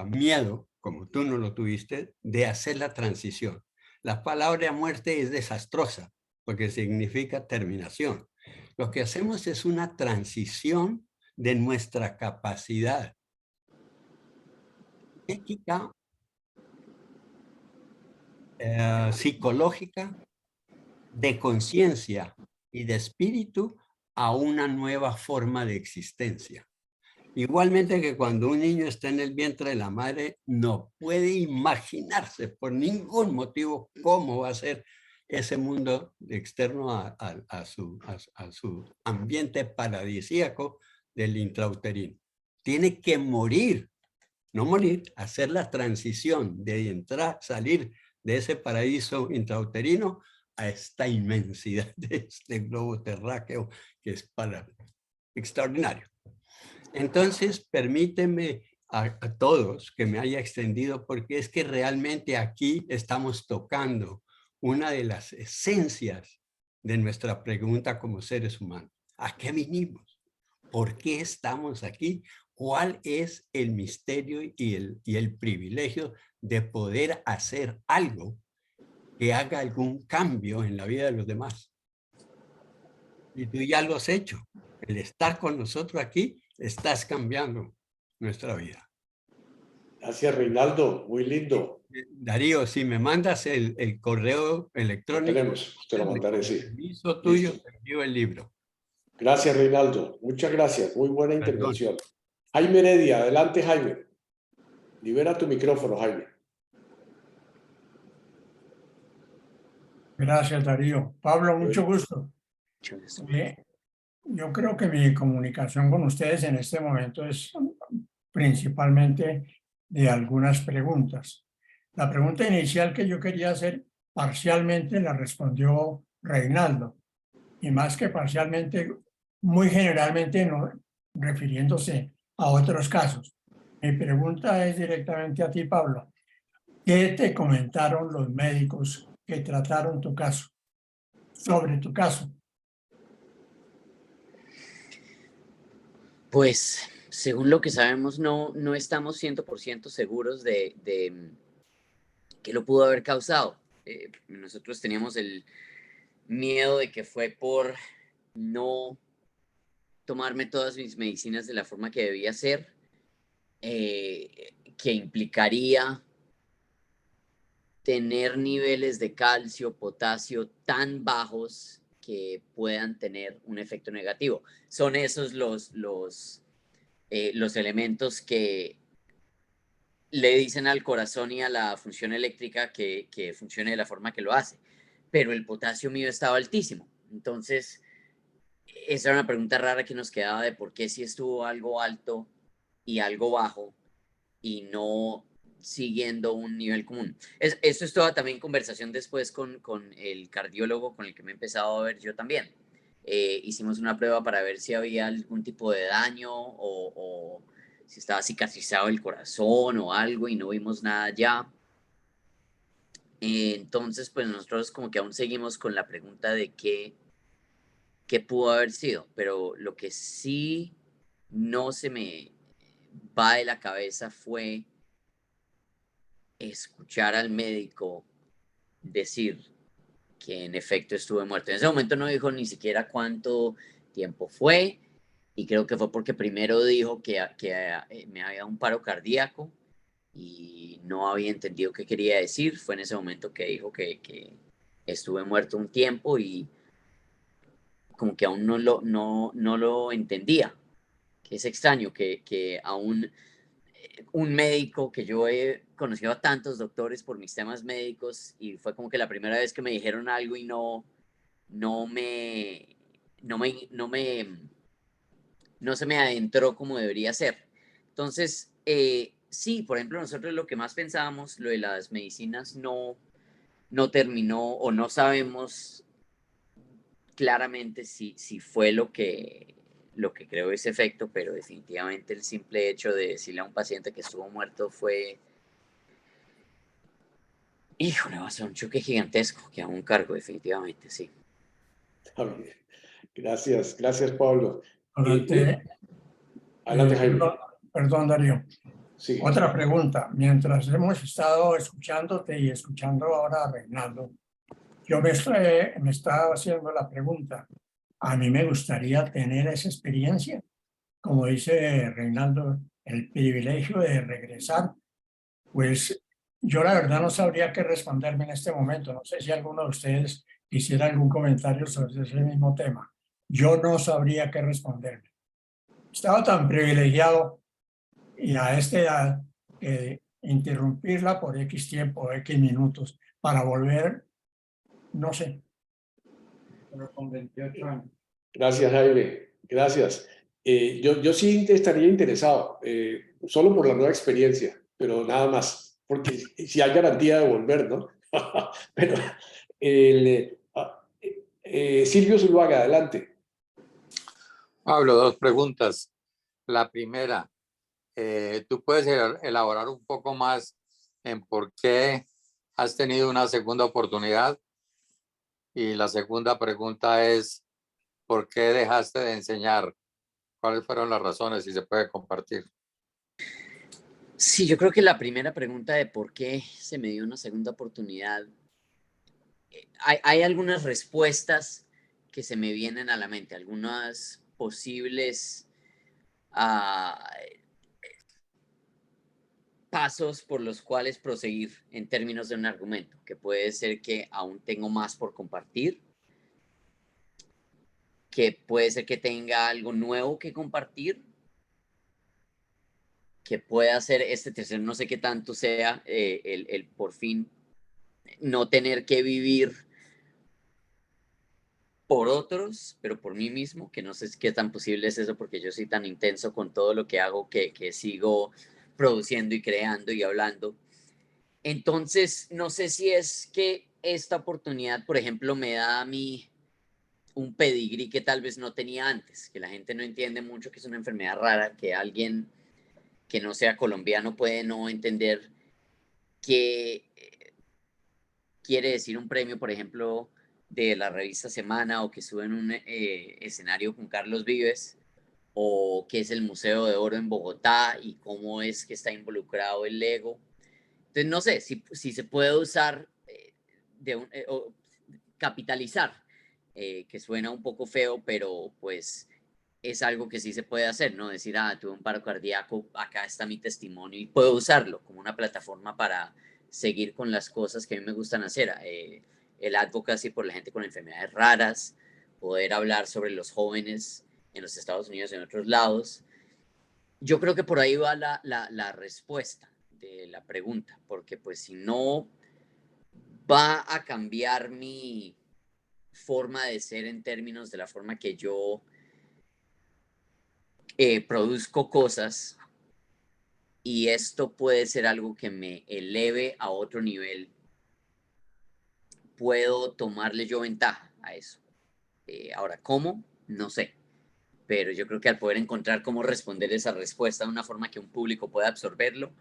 miedo, como tú no lo tuviste, de hacer la transición. La palabra muerte es desastrosa, porque significa terminación. Lo que hacemos es una transición de nuestra capacidad ética, psicológica, de conciencia y de espíritu a una nueva forma de existencia. Igualmente que cuando un niño está en el vientre de la madre, no puede imaginarse por ningún motivo cómo va a ser ese mundo externo a su ambiente paradisíaco del intrauterino. Tiene que morir, no morir, hacer la transición de entrar, salir de ese paraíso intrauterino a esta inmensidad de este globo terráqueo que es extraordinario. Entonces, permíteme a todos que me haya extendido, porque es que realmente aquí estamos tocando una de las esencias de nuestra pregunta como seres humanos. ¿A qué vinimos? ¿Por qué estamos aquí? ¿Cuál es el misterio y el privilegio de poder hacer algo que haga algún cambio en la vida de los demás? Y tú ya lo has hecho. El estar con nosotros aquí, estás cambiando nuestra vida. Gracias, Reinaldo. Muy lindo. Darío, si me mandas el correo Lo electrónico, tenemos, te lo mandaré, sí. permiso tuyo, Listo. te envío el libro. Gracias, Reinaldo. Muchas gracias. Muy buena Perdón. intervención. Jaime Heredia, adelante, Jaime. Libera tu micrófono, Jaime. Gracias, Darío. Pablo, mucho gusto. Yo creo que mi comunicación con ustedes en este momento es principalmente de algunas preguntas. La pregunta inicial que yo quería hacer, parcialmente la respondió Reinaldo, y más que parcialmente, muy generalmente refiriéndose a otros casos. Mi pregunta es directamente a ti, Pablo. ¿Qué te comentaron los médicos que trataron tu caso, sobre tu caso? Pues Según lo que sabemos, no estamos 100% seguros de qué lo pudo haber causado. Nosotros teníamos el miedo de que fue por no tomarme todas mis medicinas de la forma que debía ser, que implicaría tener niveles de calcio, potasio tan bajos que puedan tener un efecto negativo. Son esos los elementos que le dicen al corazón y a la función eléctrica que funcione de la forma que lo hace. Pero el potasio mío estaba altísimo. Entonces, esa era una pregunta rara que nos quedaba de por qué si estuvo algo alto y algo bajo y no siguiendo un nivel común. Eso es toda también conversación después con el cardiólogo con el que me he empezado a ver yo también. Hicimos una prueba para ver si había algún tipo de daño o si estaba cicatrizado el corazón o algo y no vimos nada ya. Entonces, pues nosotros como que aún seguimos con la pregunta de qué pudo haber sido, pero lo que sí no se me va de la cabeza fue escuchar al médico decir que en efecto estuve muerto. En ese momento no dijo ni siquiera cuánto tiempo fue y creo que fue porque primero dijo que me había dado un paro cardíaco y no había entendido qué quería decir. Fue en ese momento que dijo que estuve muerto un tiempo y como que aún no lo entendía, que es extraño que aún un médico, que yo he conocido a tantos doctores por mis temas médicos y fue como que la primera vez que me dijeron algo y no me, no me, no me, no se me adentró como debería ser. Entonces, sí, por ejemplo, nosotros lo que más pensábamos, lo de las medicinas no terminó o no sabemos claramente si fue lo que creó ese efecto, pero definitivamente el simple hecho de decirle a un paciente que estuvo muerto fue, híjole, va a ser un choque gigantesco que aún cargo, definitivamente, sí. Está bien. Gracias, gracias, Pablo. Durante, Adelante, Jaime. perdón, Darío. Sí. Otra pregunta. Mientras hemos estado escuchándote y escuchando ahora a Reinaldo, yo me estaba haciendo la pregunta. A mí me gustaría tener esa experiencia, como dice Reinaldo, el privilegio de regresar. Pues yo la verdad no sabría qué responderme en este momento. No sé si alguno de ustedes quisiera algún comentario sobre ese mismo tema. Yo no sabría qué responderme. Estaba tan privilegiado y a esta edad que interrumpirla por X tiempo, X minutos, para volver, no sé. Pero con 28 años. Gracias, Jaime. Gracias. Yo sí estaría interesado, solo por la nueva experiencia, pero nada más, porque si hay garantía de volver, ¿no? Pero Silvio Zuluaga, adelante. Pablo, dos preguntas. La primera, ¿tú puedes elaborar un poco más en por qué has tenido una segunda oportunidad? Y la segunda pregunta es, ¿por qué dejaste de enseñar? ¿Cuáles fueron las razones? Si se puede compartir. Sí, yo creo que la primera pregunta de por qué se me dio una segunda oportunidad, hay algunas respuestas que se me vienen a la mente, algunas posibles pasos por los cuales proseguir en términos de un argumento, que puede ser que aún tengo más por compartir, que puede ser que tenga algo nuevo que compartir, que pueda ser este tercero, no sé qué tanto sea el por fin no tener que vivir por otros, pero por mí mismo, que no sé qué tan posible es eso porque yo soy tan intenso con todo lo que hago que sigo produciendo y creando y hablando. Entonces, no sé si es que esta oportunidad, por ejemplo, me da a mí un pedigrí que tal vez no tenía antes, que la gente no entiende mucho que es una enfermedad rara, que alguien que no sea colombiano puede no entender qué quiere decir un premio, por ejemplo, de la revista Semana o que sube en un escenario con Carlos Vives, o qué es el Museo de Oro en Bogotá y cómo es que está involucrado el Lego. Entonces, no sé si se puede usar o capitalizar, que suena un poco feo, pero pues es algo que sí se puede hacer, ¿no? Decir, tuve un paro cardíaco, acá está mi testimonio y puedo usarlo como una plataforma para seguir con las cosas que a mí me gustan hacer. El advocacy por la gente con enfermedades raras, poder hablar sobre los jóvenes en los Estados Unidos y en otros lados. Yo creo que por ahí va la respuesta de la pregunta, porque pues si no va a cambiar mi forma de ser en términos de la forma que yo produzco cosas, y esto puede ser algo que me eleve a otro nivel, puedo tomarle yo ventaja a eso. Ahora, ¿cómo? No sé, pero yo creo que al poder encontrar cómo responder esa respuesta de una forma que un público pueda absorberlo,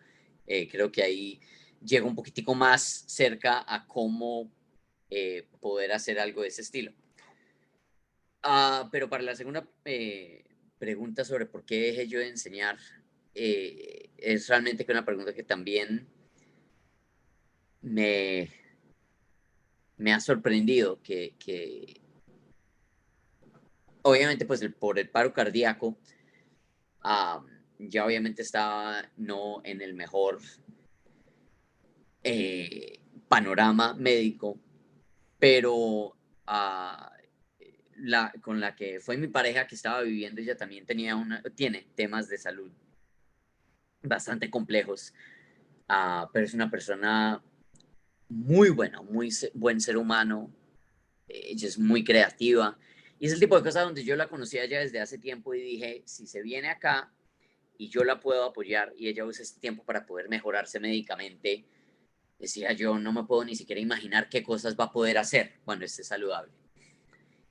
creo que ahí llego un poquitico más cerca a cómo poder hacer algo de ese estilo. Pero para la segunda pregunta sobre por qué dejé yo de enseñar, es realmente que una pregunta que también me ha sorprendido, que obviamente pues por el paro cardíaco, ya obviamente estaba no en el mejor panorama médico, pero con la que fue mi pareja que estaba viviendo, ella también tiene temas de salud bastante complejos, pero es una persona muy buena, buen ser humano, ella es muy creativa, y es el tipo de cosas donde yo la conocía ya desde hace tiempo y dije, si se viene acá y yo la puedo apoyar y ella usa este tiempo para poder mejorarse médicamente, decía yo, no me puedo ni siquiera imaginar qué cosas va a poder hacer cuando esté saludable.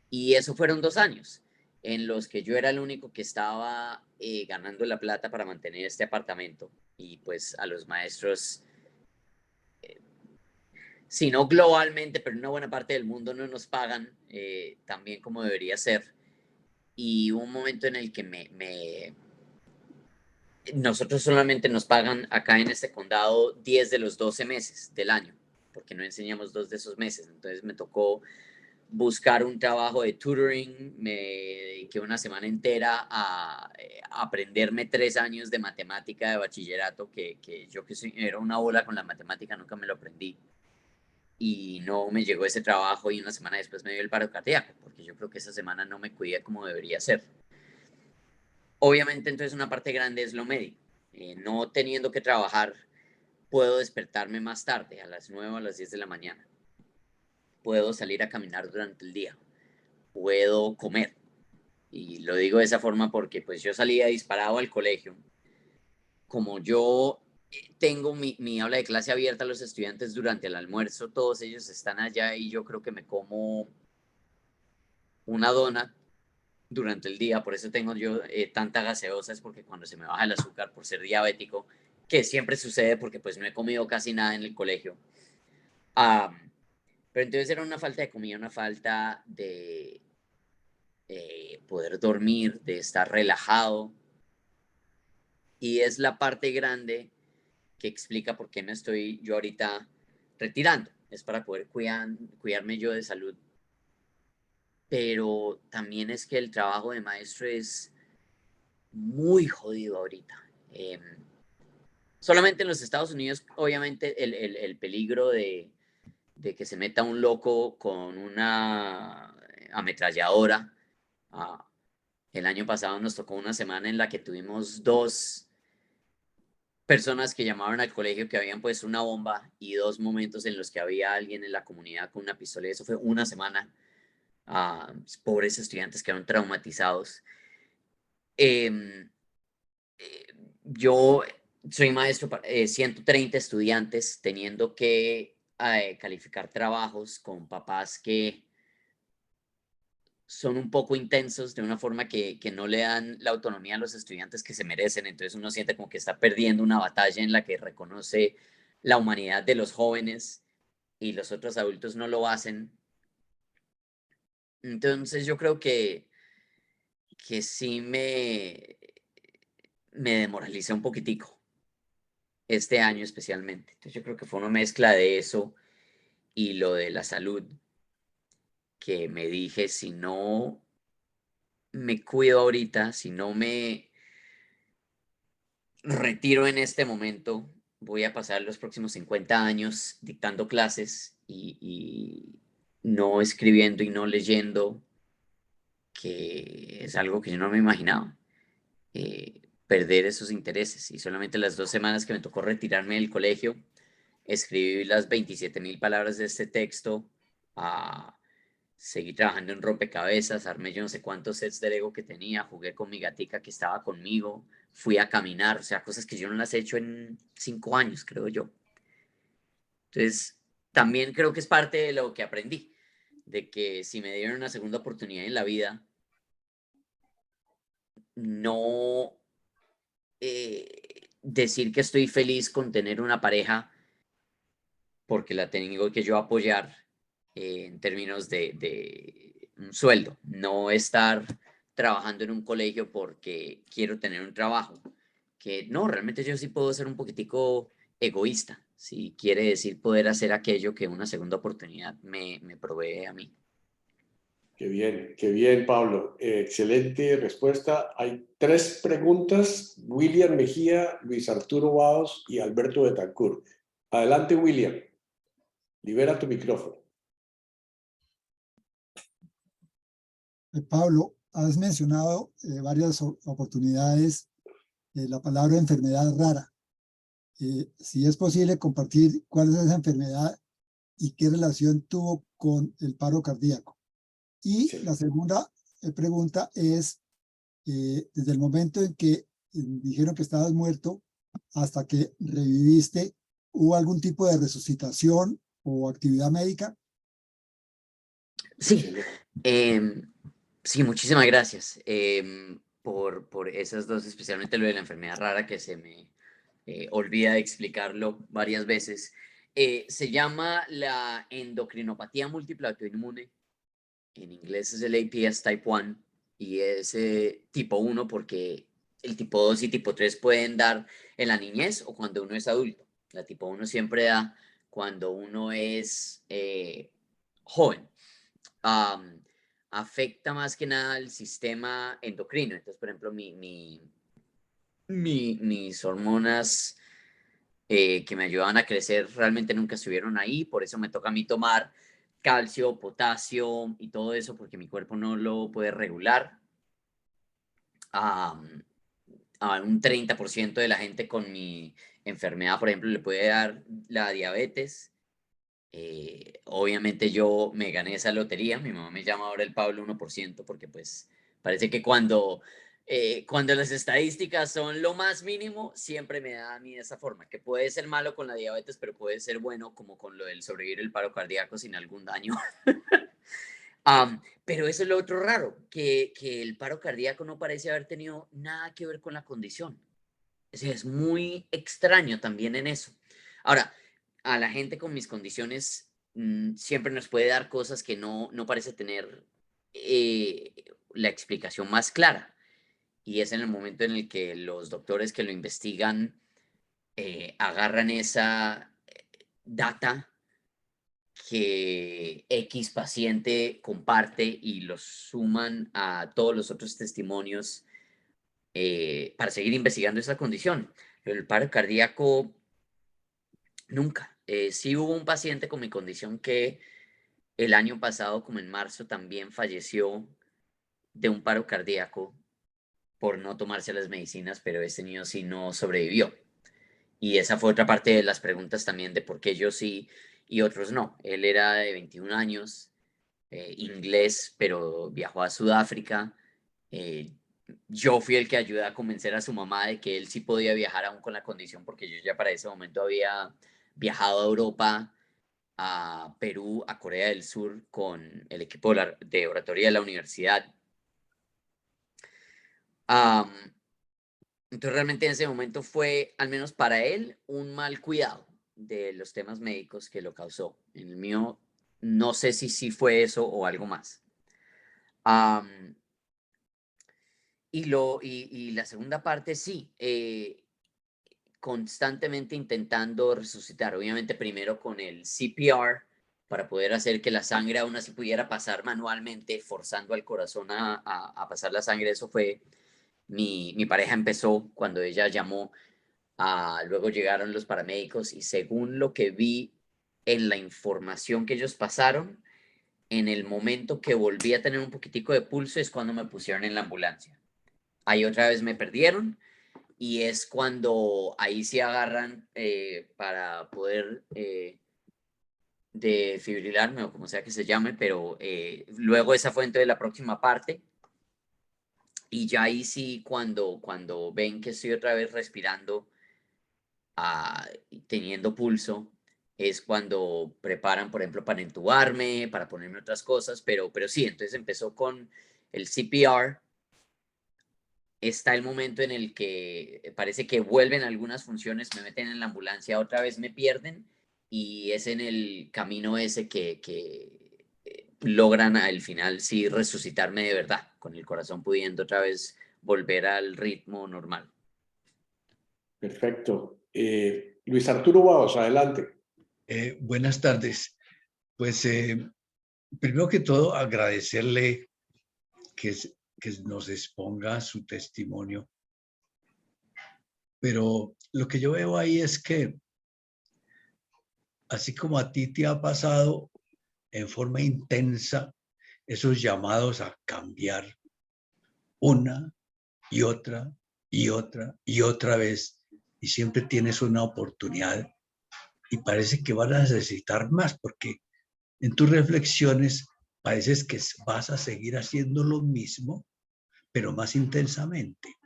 Y eso fueron 2 años en los que yo era el único que estaba ganando la plata para mantener este apartamento, y pues a los maestros, si no globalmente, pero en una buena parte del mundo no nos pagan también como debería ser. Y hubo un momento en el que nosotros solamente nos pagan acá en este condado 10 de los 12 meses del año, porque no enseñamos 2 de esos meses. Entonces me tocó buscar un trabajo de tutoring, me dediqué una semana entera a aprenderme 3 años de matemática de bachillerato, que yo que era una bola con la matemática, nunca me lo aprendí. Y no me llegó ese trabajo y una semana después me dio el paro cardíaco, porque yo creo que esa semana no me cuidé como debería ser. Obviamente entonces una parte grande es lo médico. No teniendo que trabajar, puedo despertarme más tarde, a las 9 o a las 10 de la mañana. Puedo salir a caminar durante el día. Puedo comer. Y lo digo de esa forma porque pues yo salía disparado al colegio. Como yo tengo mi aula de clase abierta a los estudiantes durante el almuerzo, todos ellos están allá y yo creo que me como una dona durante el día, por eso tengo yo tanta gaseosa, es porque cuando se me baja el azúcar por ser diabético, que siempre sucede porque pues no he comido casi nada en el colegio. Pero entonces era una falta de comida, una falta de poder dormir, de estar relajado, y es la parte grande que explica por qué me estoy yo ahorita retirando. Es para poder cuidarme yo de salud. Pero también es que el trabajo de maestro es muy jodido ahorita. Solamente en los Estados Unidos, obviamente, el peligro de que se meta un loco con una ametralladora. El año pasado nos tocó una semana en la que tuvimos 2 personas que llamaron al colegio que habían puesto una bomba, y 2 momentos en los que había alguien en la comunidad con una pistola. Eso fue una semana. Pobres estudiantes quedaron traumatizados. Eh, yo soy maestro para 130 estudiantes, teniendo que calificar trabajos con papás que son un poco intensos, de una forma que no le dan la autonomía a los estudiantes que se merecen. Entonces uno siente como que está perdiendo una batalla en la que reconoce la humanidad de los jóvenes y los otros adultos no lo hacen. Entonces yo creo que que sí me demoraliza un poquitico, este año especialmente. Entonces yo creo que fue una mezcla de eso y lo de la salud, que me dije, si no me cuido ahorita, si no me retiro en este momento, voy a pasar los próximos 50 años dictando clases y no escribiendo y no leyendo, que es algo que yo no me imaginaba. Perder esos intereses. Y solamente las 2 semanas que me tocó retirarme del colegio, escribí las 27.000 palabras de este texto, seguí trabajando en rompecabezas, armé yo no sé cuántos sets de Lego que tenía, jugué con mi gatica que estaba conmigo, fui a caminar, o sea, cosas que yo no las he hecho en 5 años, creo yo. Entonces, también creo que es parte de lo que aprendí, de que si me dieron una segunda oportunidad en la vida, no decir que estoy feliz con tener una pareja porque la tengo que yo apoyar en términos de un sueldo, no estar trabajando en un colegio porque quiero tener un trabajo, que no, realmente yo sí puedo ser un poquitico egoísta, si quiere decir poder hacer aquello que una segunda oportunidad me provee a mí. Qué bien, Pablo. Excelente respuesta. Hay 3 preguntas. William Mejía, Luis Arturo Baos y Alberto Betancourt. Adelante, William. Libera tu micrófono. Pablo, has mencionado varias oportunidades la palabra enfermedad rara. Si es posible compartir cuál es esa enfermedad y qué relación tuvo con el paro cardíaco. Y Sí. la segunda pregunta es, desde el momento en que dijeron que estabas muerto hasta que reviviste, ¿hubo algún tipo de resucitación o actividad médica? Sí, sí, muchísimas gracias por esas dos, especialmente lo de la enfermedad rara que se me olvida de explicarlo varias veces. Se llama la endocrinopatía múltiple autoinmune. En inglés es el APS Type 1 y es tipo 1 porque el tipo 2 y tipo 3 pueden dar en la niñez o cuando uno es adulto. La tipo 1 siempre da cuando uno es joven. Afecta más que nada el sistema endocrino. Entonces, por ejemplo, mis hormonas que me ayudaban a crecer realmente nunca estuvieron ahí, por eso me toca a mí tomar calcio, potasio y todo eso, porque mi cuerpo no lo puede regular. A un 30% de la gente con mi enfermedad, por ejemplo, le puede dar la diabetes. Obviamente yo me gané esa lotería, mi mamá me llama ahora el Pablo 1%, porque pues parece que cuando las estadísticas son lo más mínimo, siempre me da a mí de esa forma, que puede ser malo con la diabetes, pero puede ser bueno como con lo del sobrevivir el paro cardíaco sin algún daño. Pero eso es lo otro raro, que el paro cardíaco no parece haber tenido nada que ver con la condición. O sea, es muy extraño también en eso. Ahora, a la gente con mis condiciones siempre nos puede dar cosas que no parece tener la explicación más clara. Y es en el momento en el que los doctores que lo investigan agarran esa data que X paciente comparte y los suman a todos los otros testimonios para seguir investigando esa condición. El paro cardíaco, nunca. Sí hubo un paciente con mi condición que el año pasado, como en marzo, también falleció de un paro cardíaco por no tomarse las medicinas, pero ese niño sí no sobrevivió. Y esa fue otra parte de las preguntas también de por qué yo sí y otros no. Él era de 21 años, inglés, pero viajó a Sudáfrica. Eh, yo fui el que ayudé a convencer a su mamá de que él sí podía viajar aún con la condición, porque yo ya para ese momento había viajado a Europa, a Perú, a Corea del Sur con el equipo de oratoria de la universidad. Entonces realmente en ese momento fue, al menos para él, un mal cuidado de los temas médicos que lo causó. En el mío no sé si sí fue eso o algo más. Y la segunda parte, sí, constantemente intentando resucitar. Obviamente primero con el CPR para poder hacer que la sangre aún así pudiera pasar manualmente, forzando al corazón a pasar la sangre. Eso fue, mi pareja empezó cuando ella llamó, luego llegaron los paramédicos y según lo que vi en la información que ellos pasaron, en el momento que volví a tener un poquitico de pulso es cuando me pusieron en la ambulancia. Ahí otra vez me perdieron y es cuando ahí sí agarran para poder defibrilarme o como sea que se llame, pero luego esa fue entonces la próxima parte y ya ahí sí cuando ven que estoy otra vez respirando, teniendo pulso, es cuando preparan, por ejemplo, para entubarme, para ponerme otras cosas, pero sí, entonces empezó con el CPR. Está el momento en el que parece que vuelven algunas funciones, me meten en la ambulancia, otra vez me pierden y es en el camino ese que logran al final sí resucitarme de verdad, con el corazón pudiendo otra vez volver al ritmo normal. Perfecto. Luis Arturo Baos, adelante. Buenas tardes. Pues primero que todo agradecerle que nos exponga su testimonio. Pero lo que yo veo ahí es que así como a ti te ha pasado en forma intensa esos llamados a cambiar una y otra y otra y otra vez, y siempre tienes una oportunidad y parece que vas a necesitar más porque en tus reflexiones pareces que vas a seguir haciendo lo mismo, pero más intensamente.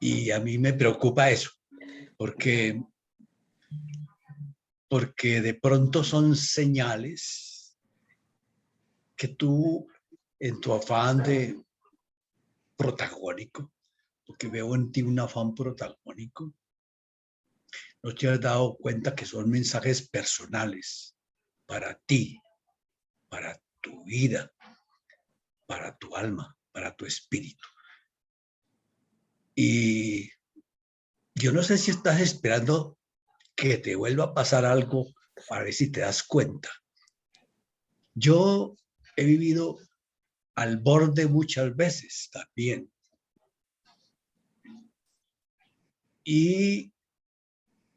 Y a mí me preocupa eso, porque de pronto son señales que tú, en tu afán de protagónico, porque veo en ti un afán protagónico, no te has dado cuenta que son mensajes personales para ti, para tu vida, para tu alma, para tu espíritu. Y yo no sé si estás esperando que te vuelva a pasar algo para ver si te das cuenta. Yo he vivido al borde muchas veces también. Y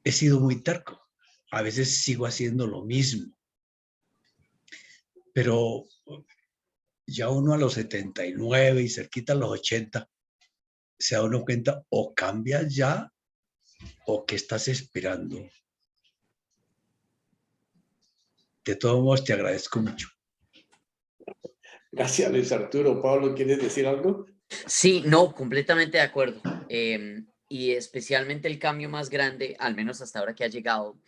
he sido muy terco. A veces sigo haciendo lo mismo. Pero ya uno a los 79 y cerquita a los 80, se da uno cuenta o cambias ya o qué estás esperando. De todos modos, te agradezco mucho. Gracias, Luis Arturo. Pablo, ¿quieres decir algo? Sí, no, completamente de acuerdo. Y especialmente el cambio más grande, al menos hasta ahora que ha llegado,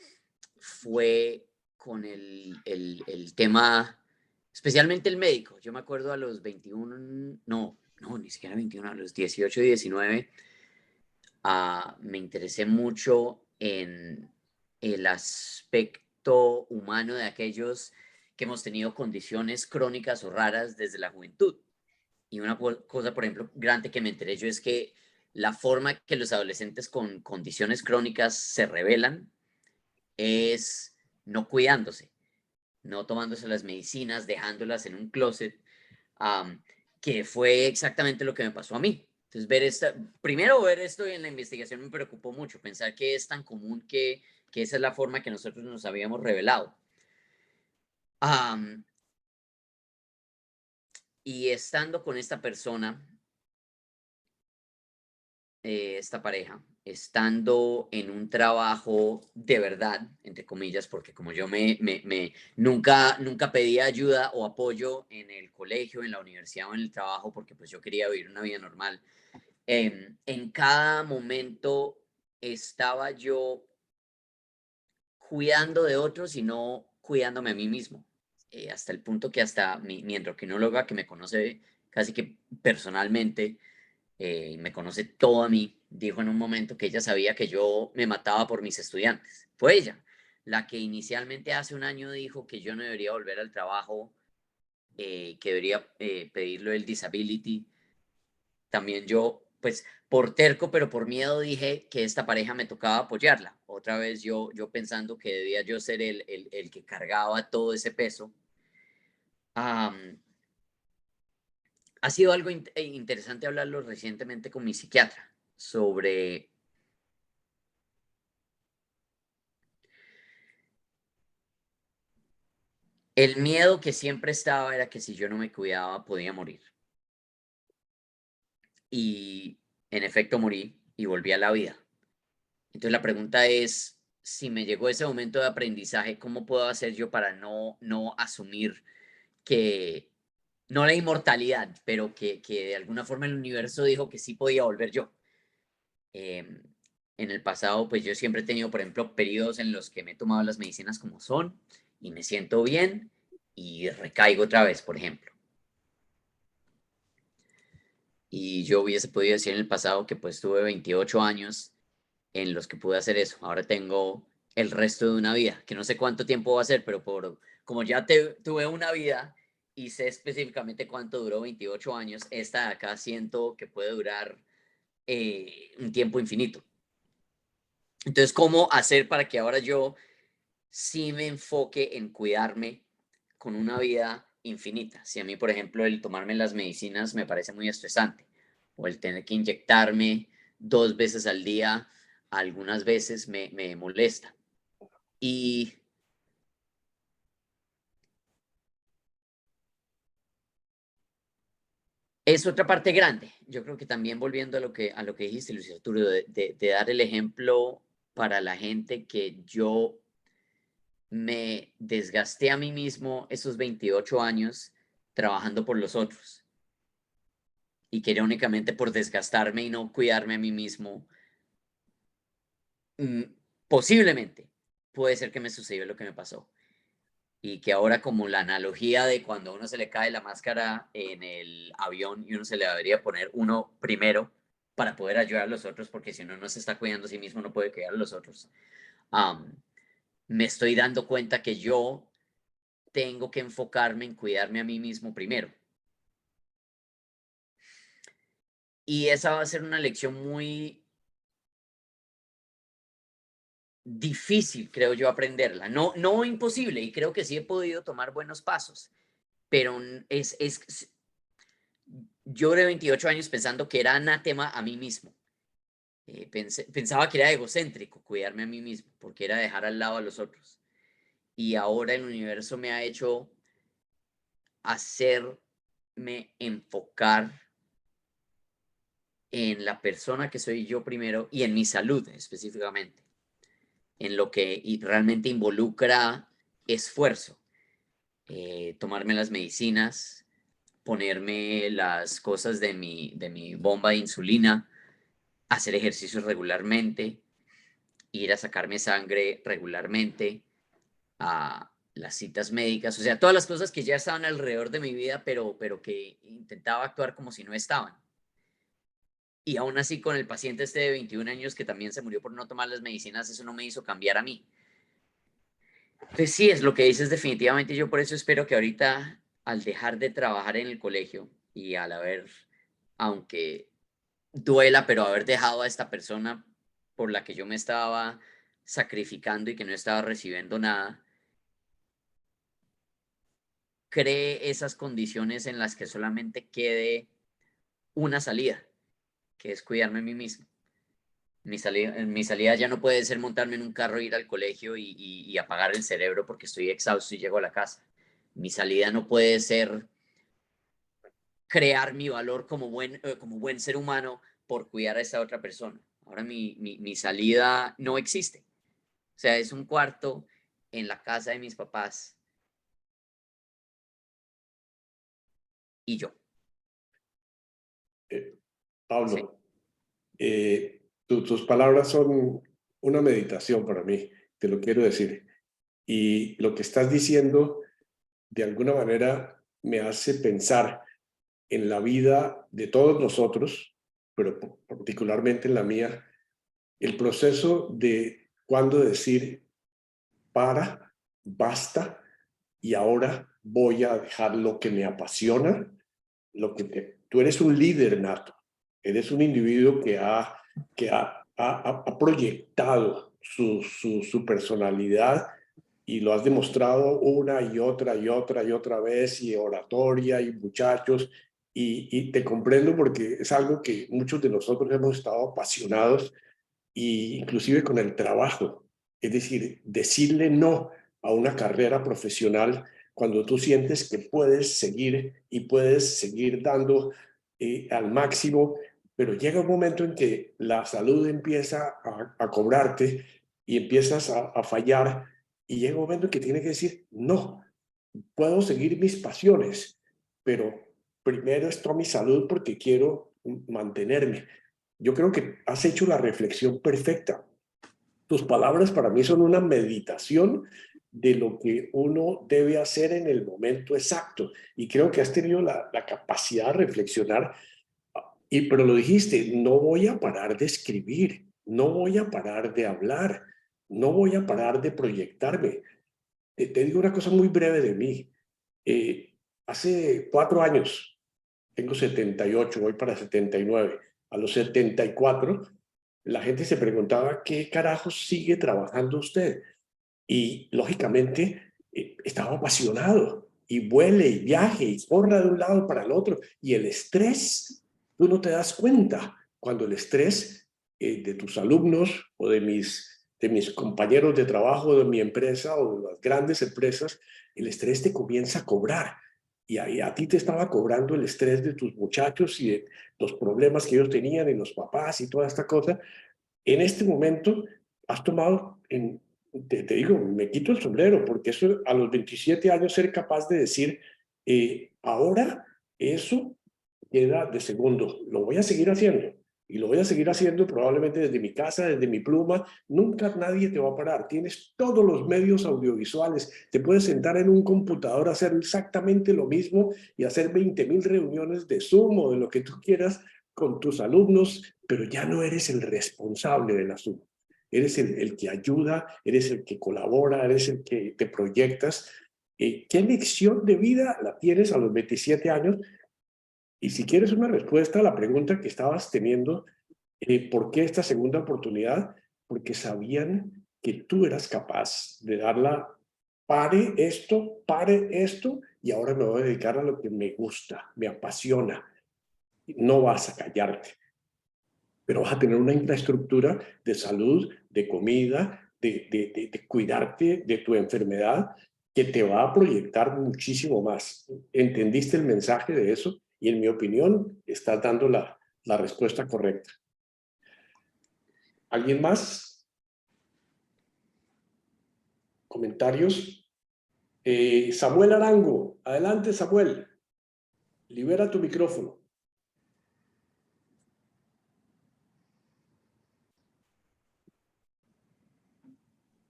fue con el tema, especialmente el médico. Yo me acuerdo a los 21, no, ni siquiera 21, a los 18 y 19, me interesé mucho en el aspecto humano de aquellos que hemos tenido condiciones crónicas o raras desde la juventud. Y una cosa, por ejemplo, grande que me enteré yo es que la forma que los adolescentes con condiciones crónicas se revelan es no cuidándose, no tomándose las medicinas, dejándolas en un closet, que fue exactamente lo que me pasó a mí. Entonces, primero ver esto en la investigación me preocupó mucho, pensar que es tan común que esa es la forma que nosotros nos habíamos revelado. Y estando con esta persona, esta pareja, estando en un trabajo de verdad, entre comillas, porque como yo nunca pedía ayuda o apoyo en el colegio, en la universidad o en el trabajo, porque pues yo quería vivir una vida normal. En cada momento estaba yo cuidando de otros y no cuidándome a mí mismo. Hasta el punto que hasta mi endocrinóloga, que me conoce casi que personalmente, me conoce todo a mí, dijo en un momento que ella sabía que yo me mataba por mis estudiantes. Fue ella la que inicialmente hace un año dijo que yo no debería volver al trabajo, que debería pedirlo el disability, también yo, pues por terco, pero por miedo dije que esta pareja me tocaba apoyarla. Otra vez yo pensando que debía yo ser el que cargaba todo ese peso. Ha sido algo interesante hablarlo recientemente con mi psiquiatra sobre el miedo que siempre estaba era que si yo no me cuidaba podía morir. Y en efecto morí y volví a la vida. Entonces la pregunta es, si me llegó ese momento de aprendizaje, ¿cómo puedo hacer yo para no asumir que, no la inmortalidad, pero que de alguna forma el universo dijo que sí podía volver yo? En el pasado, pues yo siempre he tenido, por ejemplo, periodos en los que me he tomado las medicinas como son y me siento bien y recaigo otra vez, por ejemplo. Y yo hubiese podido decir en el pasado que pues tuve 28 años en los que pude hacer eso. Ahora tengo el resto de una vida, que no sé cuánto tiempo va a ser, pero como ya tuve una vida y sé específicamente cuánto duró 28 años, esta de acá siento que puede durar un tiempo infinito. Entonces, ¿cómo hacer para que ahora yo sí me enfoque en cuidarme con una vida infinita? Si a mí, por ejemplo, el tomarme las medicinas me parece muy estresante, o el tener que inyectarme 2 veces al día, algunas veces me molesta. Y es otra parte grande. Yo creo que también volviendo a lo que dijiste, Luis Arturo, de dar el ejemplo para la gente, que yo me desgasté a mí mismo esos 28 años trabajando por los otros. Y que era únicamente por desgastarme y no cuidarme a mí mismo, posiblemente puede ser que me sucedió lo que me pasó. Y que ahora, como la analogía de cuando a uno se le cae la máscara en el avión y uno se le debería poner uno primero para poder ayudar a los otros, porque si uno no se está cuidando a sí mismo no puede cuidar a los otros. Me estoy dando cuenta que yo tengo que enfocarme en cuidarme a mí mismo primero. Y esa va a ser una lección muy difícil, creo yo, aprenderla. No imposible, y creo que sí he podido tomar buenos pasos, pero yo de 28 años pensando que era anátema a mí mismo. Pensaba que era egocéntrico cuidarme a mí mismo, porque era dejar al lado a los otros. Y ahora el universo me ha hecho hacerme enfocar en la persona que soy yo primero y en mi salud específicamente, en lo que realmente involucra esfuerzo. Tomarme las medicinas, ponerme las cosas de mi bomba de insulina, hacer ejercicios regularmente, ir a sacarme sangre regularmente, a las citas médicas, o sea, todas las cosas que ya estaban alrededor de mi vida, pero que intentaba actuar como si no estaban. Y aún así, con el paciente este de 21 años que también se murió por no tomar las medicinas, eso no me hizo cambiar a mí. Entonces sí, es lo que dices definitivamente. Yo por eso espero que ahorita, al dejar de trabajar en el colegio y al haber, aunque duela, pero haber dejado a esta persona por la que yo me estaba sacrificando y que no estaba recibiendo nada, cree esas condiciones en las que solamente quede una salida, que es cuidarme a mí mismo. Mi salida ya no puede ser montarme en un carro, ir al colegio y apagar el cerebro porque estoy exhausto y llego a la casa. Mi salida no puede ser crear mi valor como buen ser humano por cuidar a esa otra persona. Ahora mi salida no existe. O sea, es un cuarto en la casa de mis papás y yo. Pablo, tus palabras son una meditación para mí, te lo quiero decir. Y lo que estás diciendo, de alguna manera, me hace pensar en la vida de todos nosotros, pero particularmente en la mía, el proceso de cuándo decir para, basta, y ahora voy a dejar lo que me apasiona, tú eres un líder nato, Eres un individuo que ha proyectado su personalidad y lo has demostrado una y otra y otra y otra vez, y oratoria y muchachos, y te comprendo porque es algo que muchos de nosotros hemos estado apasionados, y inclusive con el trabajo. Es decir, decirle no a una carrera profesional cuando tú sientes que puedes seguir y puedes seguir dando al máximo, pero llega un momento en que la salud empieza a cobrarte y empiezas a fallar, y llega un momento en que tienes que decir, no, puedo seguir mis pasiones, pero primero está mi salud porque quiero mantenerme. Yo creo que has hecho la reflexión perfecta. Tus palabras para mí son una meditación de lo que uno debe hacer en el momento exacto. Y creo que has tenido la capacidad de reflexionar, pero lo dijiste, no voy a parar de escribir, no voy a parar de hablar, no voy a parar de proyectarme. Te digo una cosa muy breve de mí. Hace 4 años, tengo 78, voy para 79. A los 74, la gente se preguntaba, ¿qué carajos sigue trabajando usted? Y lógicamente estaba apasionado, y vuele y viaje y corra de un lado para el otro. Y el estrés, tú no te das cuenta cuando el estrés de tus alumnos o de mis compañeros de trabajo, de mi empresa o de las grandes empresas, el estrés te comienza a cobrar. Y a ti te estaba cobrando el estrés de tus muchachos y de los problemas que ellos tenían, y los papás y toda esta cosa. En este momento has tomado, te digo, me quito el sombrero, porque eso a los 27 años ser capaz de decir, ahora eso queda de segundo, lo voy a seguir haciendo. Y lo voy a seguir haciendo probablemente desde mi casa, desde mi pluma. Nunca nadie te va a parar. Tienes todos los medios audiovisuales. Te puedes sentar en un computador a hacer exactamente lo mismo y hacer 20,000 reuniones de Zoom o de lo que tú quieras con tus alumnos, pero ya no eres el responsable del asunto. Eres el que ayuda, eres el que colabora, eres el que te proyectas. ¿Qué lección de vida la tienes a los 27 años? Y si quieres una respuesta a la pregunta que estabas teniendo, ¿por qué esta segunda oportunidad? Porque sabían que tú eras capaz de darla, pare esto, y ahora me voy a dedicar a lo que me gusta, me apasiona. No vas a callarte, pero vas a tener una infraestructura de salud, de comida, de cuidarte de tu enfermedad, que te va a proyectar muchísimo más. ¿Entendiste el mensaje de eso? Y en mi opinión, estás dando la respuesta correcta. ¿Alguien más? ¿Comentarios? Samuel Arango. Adelante, Samuel. Libera tu micrófono.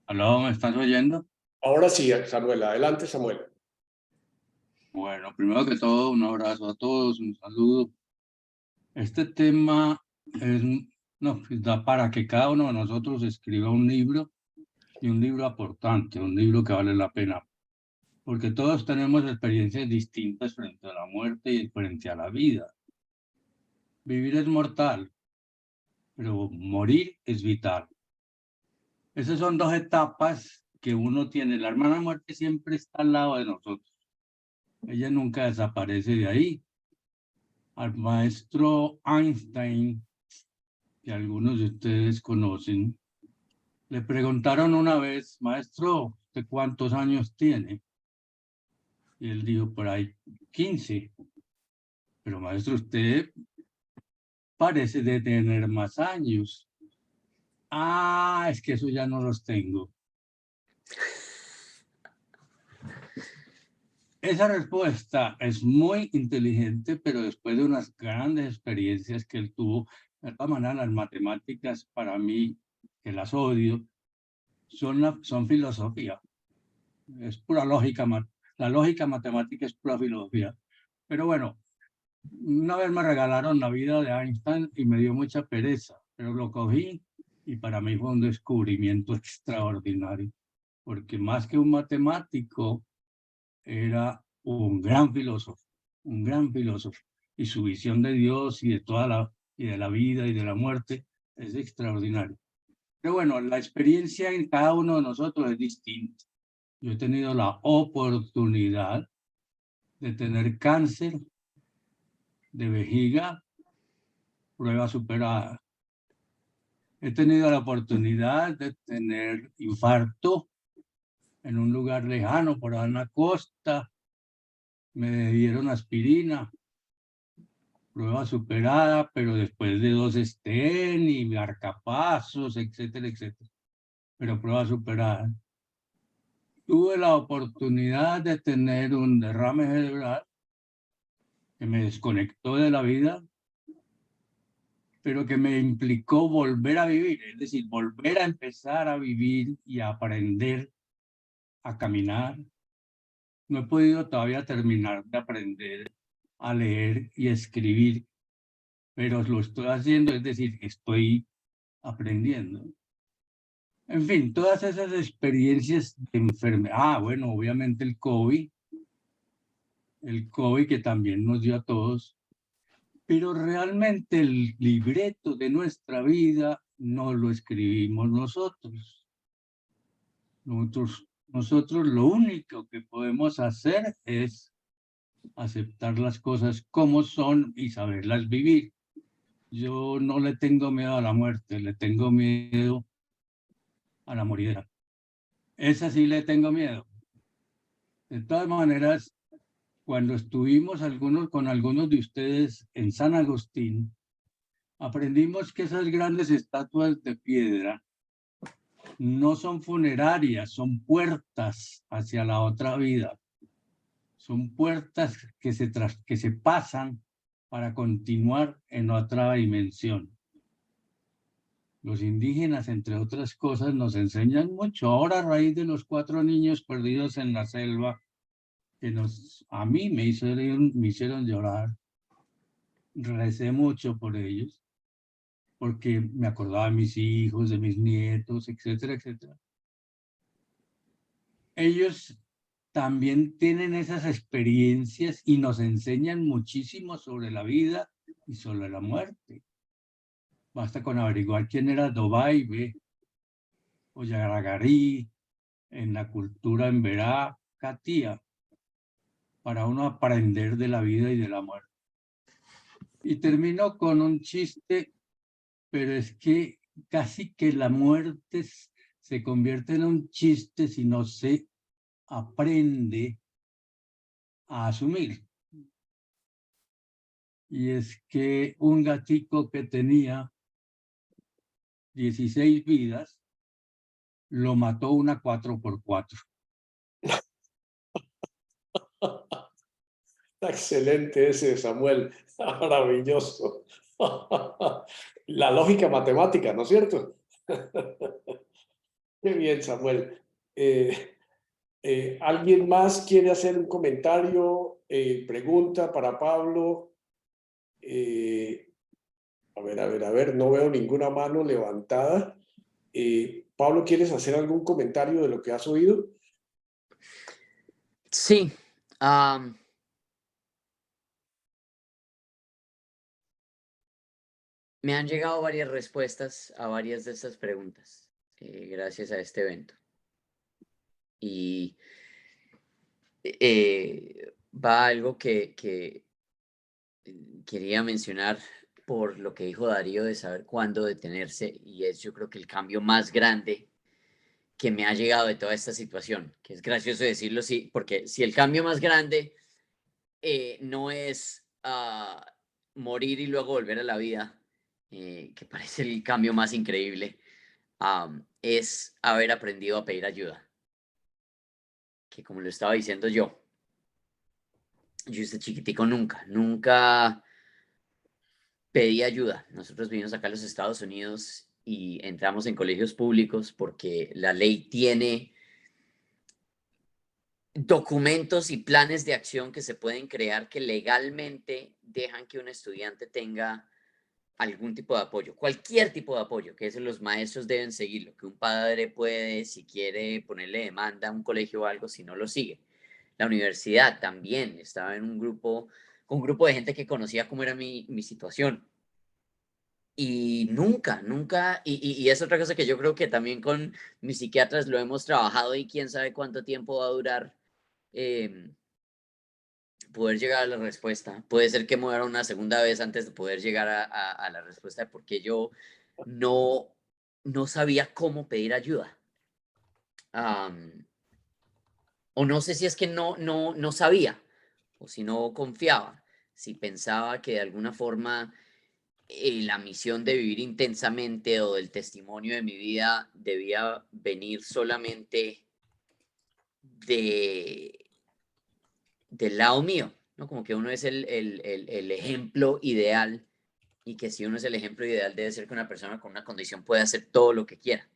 ¿Aló, me estás oyendo? Ahora sí, Samuel. Adelante, Samuel. Bueno, primero que todo, un abrazo a todos, un saludo. Este tema da para que cada uno de nosotros escriba un libro, y un libro aportante, un libro que vale la pena, porque todos tenemos experiencias distintas frente a la muerte y frente a la vida. Vivir es mortal, pero morir es vital. Esas son dos etapas que uno tiene. La hermana muerte siempre está al lado de nosotros. Ella nunca desaparece de ahí. Al maestro Einstein, que algunos de ustedes conocen, le preguntaron una vez, maestro, ¿usted cuántos años tiene? Y él dijo, por ahí 15. Pero maestro, usted parece de tener más años. Ah, es que eso ya no los tengo. Esa respuesta es muy inteligente, pero después de unas grandes experiencias que él tuvo, de todas maneras las matemáticas para mí, que las odio, son filosofía. Es pura lógica. La lógica matemática es pura filosofía. Pero bueno, una vez me regalaron la vida de Einstein y me dio mucha pereza, pero lo cogí y para mí fue un descubrimiento extraordinario, porque más que un matemático, era un gran filósofo, y su visión de Dios y de toda y de la vida y de la muerte es extraordinario. Pero bueno, la experiencia en cada uno de nosotros es distinta. Yo he tenido la oportunidad de tener cáncer de vejiga, prueba superada. He tenido la oportunidad de tener infarto en un lugar lejano, por ahí en la costa. Me dieron aspirina, prueba superada, pero después de 2 estén y marcapasos, etcétera, etcétera. Pero prueba superada. Tuve la oportunidad de tener un derrame cerebral que me desconectó de la vida, pero que me implicó volver a vivir, es decir, volver a empezar a vivir y a aprender a caminar. No he podido todavía terminar de aprender a leer y escribir, pero lo estoy haciendo, es decir, estoy aprendiendo. En fin, todas esas experiencias de enfermedad. Bueno, obviamente el COVID que también nos dio a todos, pero realmente el libreto de nuestra vida no lo escribimos nosotros. Nosotros lo único que podemos hacer es aceptar las cosas como son y saberlas vivir. Yo no le tengo miedo a la muerte, le tengo miedo a la moridera. Esa sí le tengo miedo. De todas maneras, cuando estuvimos con algunos de ustedes en San Agustín, aprendimos que esas grandes estatuas de piedra no son funerarias, son puertas hacia la otra vida. Son puertas que se pasan para continuar en otra dimensión. Los indígenas, entre otras cosas, nos enseñan mucho. Ahora, a raíz de los 4 niños perdidos en la selva, que a mí me hicieron llorar, recé mucho por ellos, porque me acordaba de mis hijos, de mis nietos, etcétera, etcétera. Ellos también tienen esas experiencias y nos enseñan muchísimo sobre la vida y sobre la muerte. Basta con averiguar quién era Dovaibe o Yaragarí en la cultura emberá, Catia, para uno aprender de la vida y de la muerte. Y termino con un chiste, pero es que casi que la muerte se convierte en un chiste si no se aprende a asumir. Y es que un gatico que tenía 16 vidas, lo mató una 4x4. Excelente ese, Samuel. Maravilloso. La lógica matemática, ¿no es cierto? Qué bien, Samuel. ¿Alguien más quiere hacer un comentario, pregunta para Pablo? A ver, no veo ninguna mano levantada. Pablo, ¿quieres hacer algún comentario de lo que has oído? Sí. Me han llegado varias respuestas a varias de estas preguntas, gracias a este evento. Y va algo que quería mencionar por lo que dijo Darío de saber cuándo detenerse, y es yo creo que el cambio más grande que me ha llegado de toda esta situación, que es gracioso decirlo, sí, porque si el cambio más grande no es morir y luego volver a la vida, que parece el cambio más increíble, es haber aprendido a pedir ayuda. Que como lo estaba diciendo yo desde chiquitico nunca pedí ayuda. Nosotros vivimos acá en los Estados Unidos y entramos en colegios públicos porque la ley tiene documentos y planes de acción que se pueden crear que legalmente dejan que un estudiante tenga algún tipo de apoyo, cualquier tipo de apoyo, que eso los maestros deben seguirlo, que un padre puede, si quiere ponerle demanda a un colegio o algo, si no lo sigue. La universidad también, estaba en un grupo, con un grupo de gente que conocía cómo era mi situación. Y nunca, y es otra cosa que yo creo que también con mis psiquiatras lo hemos trabajado y quién sabe cuánto tiempo va a durar poder llegar a la respuesta. Puede ser que muera una segunda vez antes de poder llegar a la respuesta de por qué yo no sabía cómo pedir ayuda. O no sé si es que no sabía, o si no confiaba, si pensaba que de alguna forma la misión de vivir intensamente o del testimonio de mi vida debía venir solamente del lado mío, ¿no? Como que uno es el ejemplo ideal y que si uno es el ejemplo ideal debe ser que una persona con una condición puede hacer todo lo que quiera.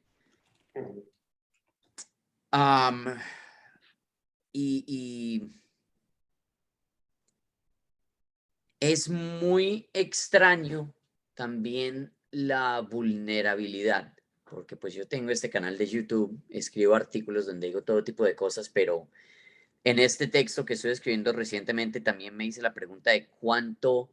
Y es muy extraño también la vulnerabilidad, porque pues yo tengo este canal de YouTube, escribo artículos donde digo todo tipo de cosas, pero en este texto que estoy escribiendo recientemente también me hice la pregunta de cuánto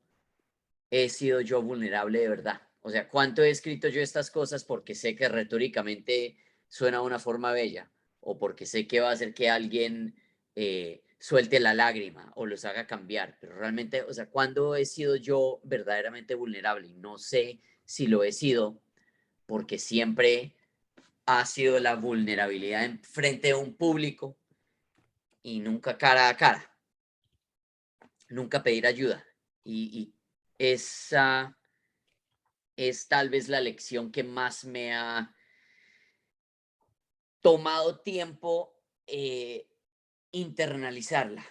he sido yo vulnerable de verdad. O sea, cuánto he escrito yo estas cosas porque sé que retóricamente suena de una forma bella o porque sé que va a hacer que alguien suelte la lágrima o los haga cambiar. Pero realmente, o sea, ¿cuándo he sido yo verdaderamente vulnerable? Y no sé si lo he sido porque siempre ha sido la vulnerabilidad en frente de un público y nunca cara a cara, nunca pedir ayuda. Y esa es tal vez la lección que más me ha tomado tiempo internalizarla.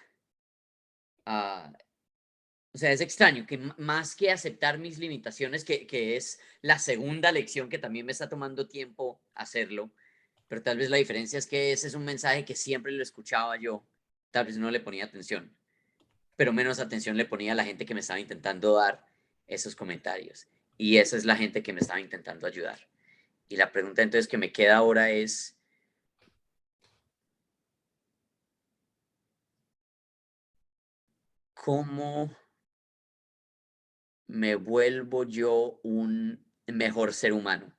Ah, o sea, es extraño que más que aceptar mis limitaciones, que es la segunda lección que también me está tomando tiempo hacerlo, pero tal vez la diferencia es que ese es un mensaje que siempre lo escuchaba yo, tal vez no le ponía atención, pero menos atención le ponía a la gente que me estaba intentando dar esos comentarios. Y esa es la gente que me estaba intentando ayudar. Y la pregunta entonces que me queda ahora es, ¿cómo me vuelvo yo un mejor ser humano?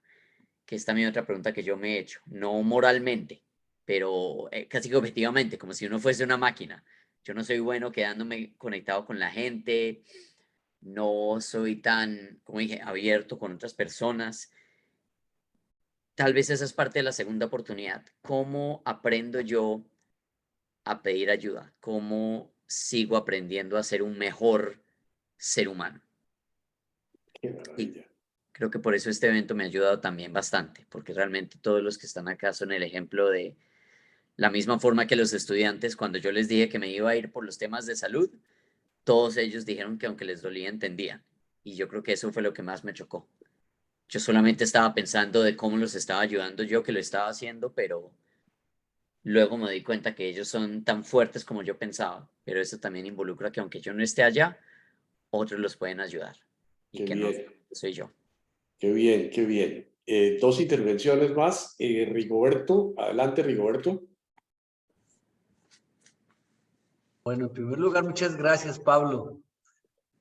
Que es también otra pregunta que yo me he hecho, no moralmente, pero casi que objetivamente, como si uno fuese una máquina. Yo no soy bueno quedándome conectado con la gente, no soy tan, como dije, abierto con otras personas. Tal vez esa es parte de la segunda oportunidad. ¿Cómo aprendo yo a pedir ayuda? ¿Cómo sigo aprendiendo a ser un mejor ser humano? Qué Y maravilla. creo que por eso este evento me ha ayudado también bastante, porque realmente todos los que están acá son el ejemplo de la misma forma que los estudiantes, cuando yo les dije que me iba a ir por los temas de salud, todos ellos dijeron que aunque les dolía, entendían. Y yo creo que eso fue lo que más me chocó. Yo solamente estaba pensando de cómo los estaba ayudando yo que lo estaba haciendo, pero luego me di cuenta que ellos son tan fuertes como yo pensaba. Pero eso también involucra que aunque yo no esté allá, otros los pueden ayudar y Qué que no bien, soy yo. qué bien, qué bien. Dos intervenciones más. Rigoberto, adelante, Rigoberto. Bueno, en primer lugar, muchas gracias, Pablo.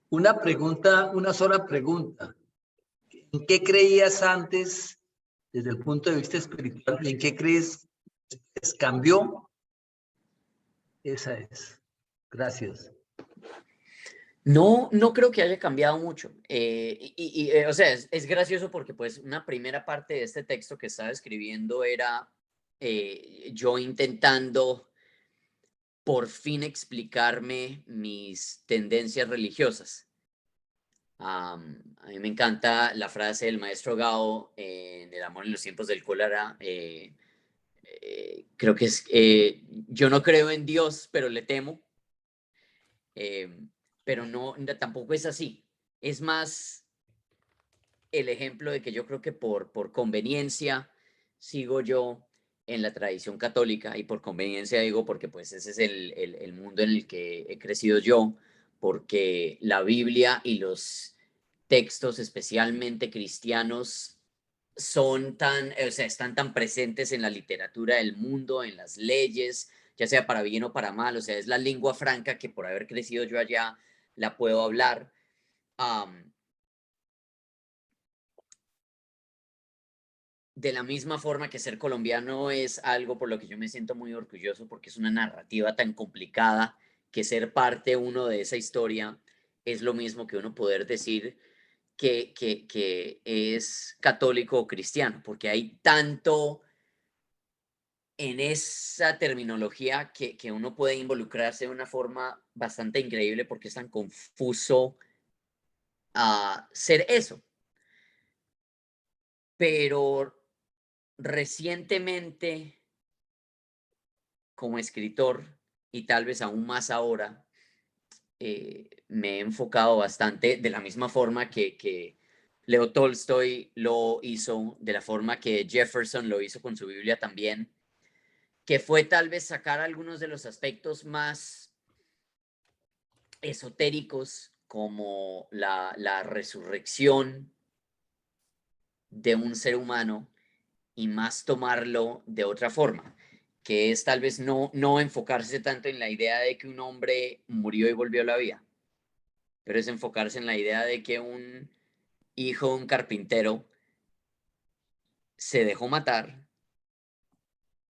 Una pregunta, una sola pregunta. ¿En qué creías antes desde el punto de vista espiritual y en qué crees que cambió? Esa es. Gracias. No creo que haya cambiado mucho. O sea, es gracioso porque pues una primera parte de este texto que estaba escribiendo era yo intentando por fin explicarme mis tendencias religiosas. A mí me encanta la frase del maestro Gao en El amor en los tiempos del cólera. Creo que es, yo no creo en Dios, pero le temo. Pero tampoco es así. Es más el ejemplo de que yo creo que por conveniencia sigo yo en la tradición católica y por conveniencia digo porque pues ese es el mundo en el que he crecido yo, porque la Biblia y los textos especialmente cristianos son tan, o sea, están tan presentes en la literatura del mundo, en las leyes, ya sea para bien o para mal, o sea, es la lengua franca que por haber crecido yo allá la puedo hablar. Um, de la misma forma que ser colombiano es algo por lo que yo me siento muy orgulloso, porque es una narrativa tan complicada, que ser parte uno de esa historia es lo mismo que uno poder decir que es católico o cristiano, porque hay tanto en esa terminología que uno puede involucrarse de una forma bastante increíble, porque es tan confuso ser eso. Pero recientemente, como escritor, y tal vez aún más ahora, me he enfocado bastante de la misma forma que Leo Tolstoy lo hizo, de la forma que Jefferson lo hizo con su Biblia también, que fue tal vez sacar algunos de los aspectos más esotéricos, como la resurrección de un ser humano, y más tomarlo de otra forma, que es tal vez no enfocarse tanto en la idea de que un hombre murió y volvió a la vida, pero es enfocarse en la idea de que un hijo de un carpintero se dejó matar,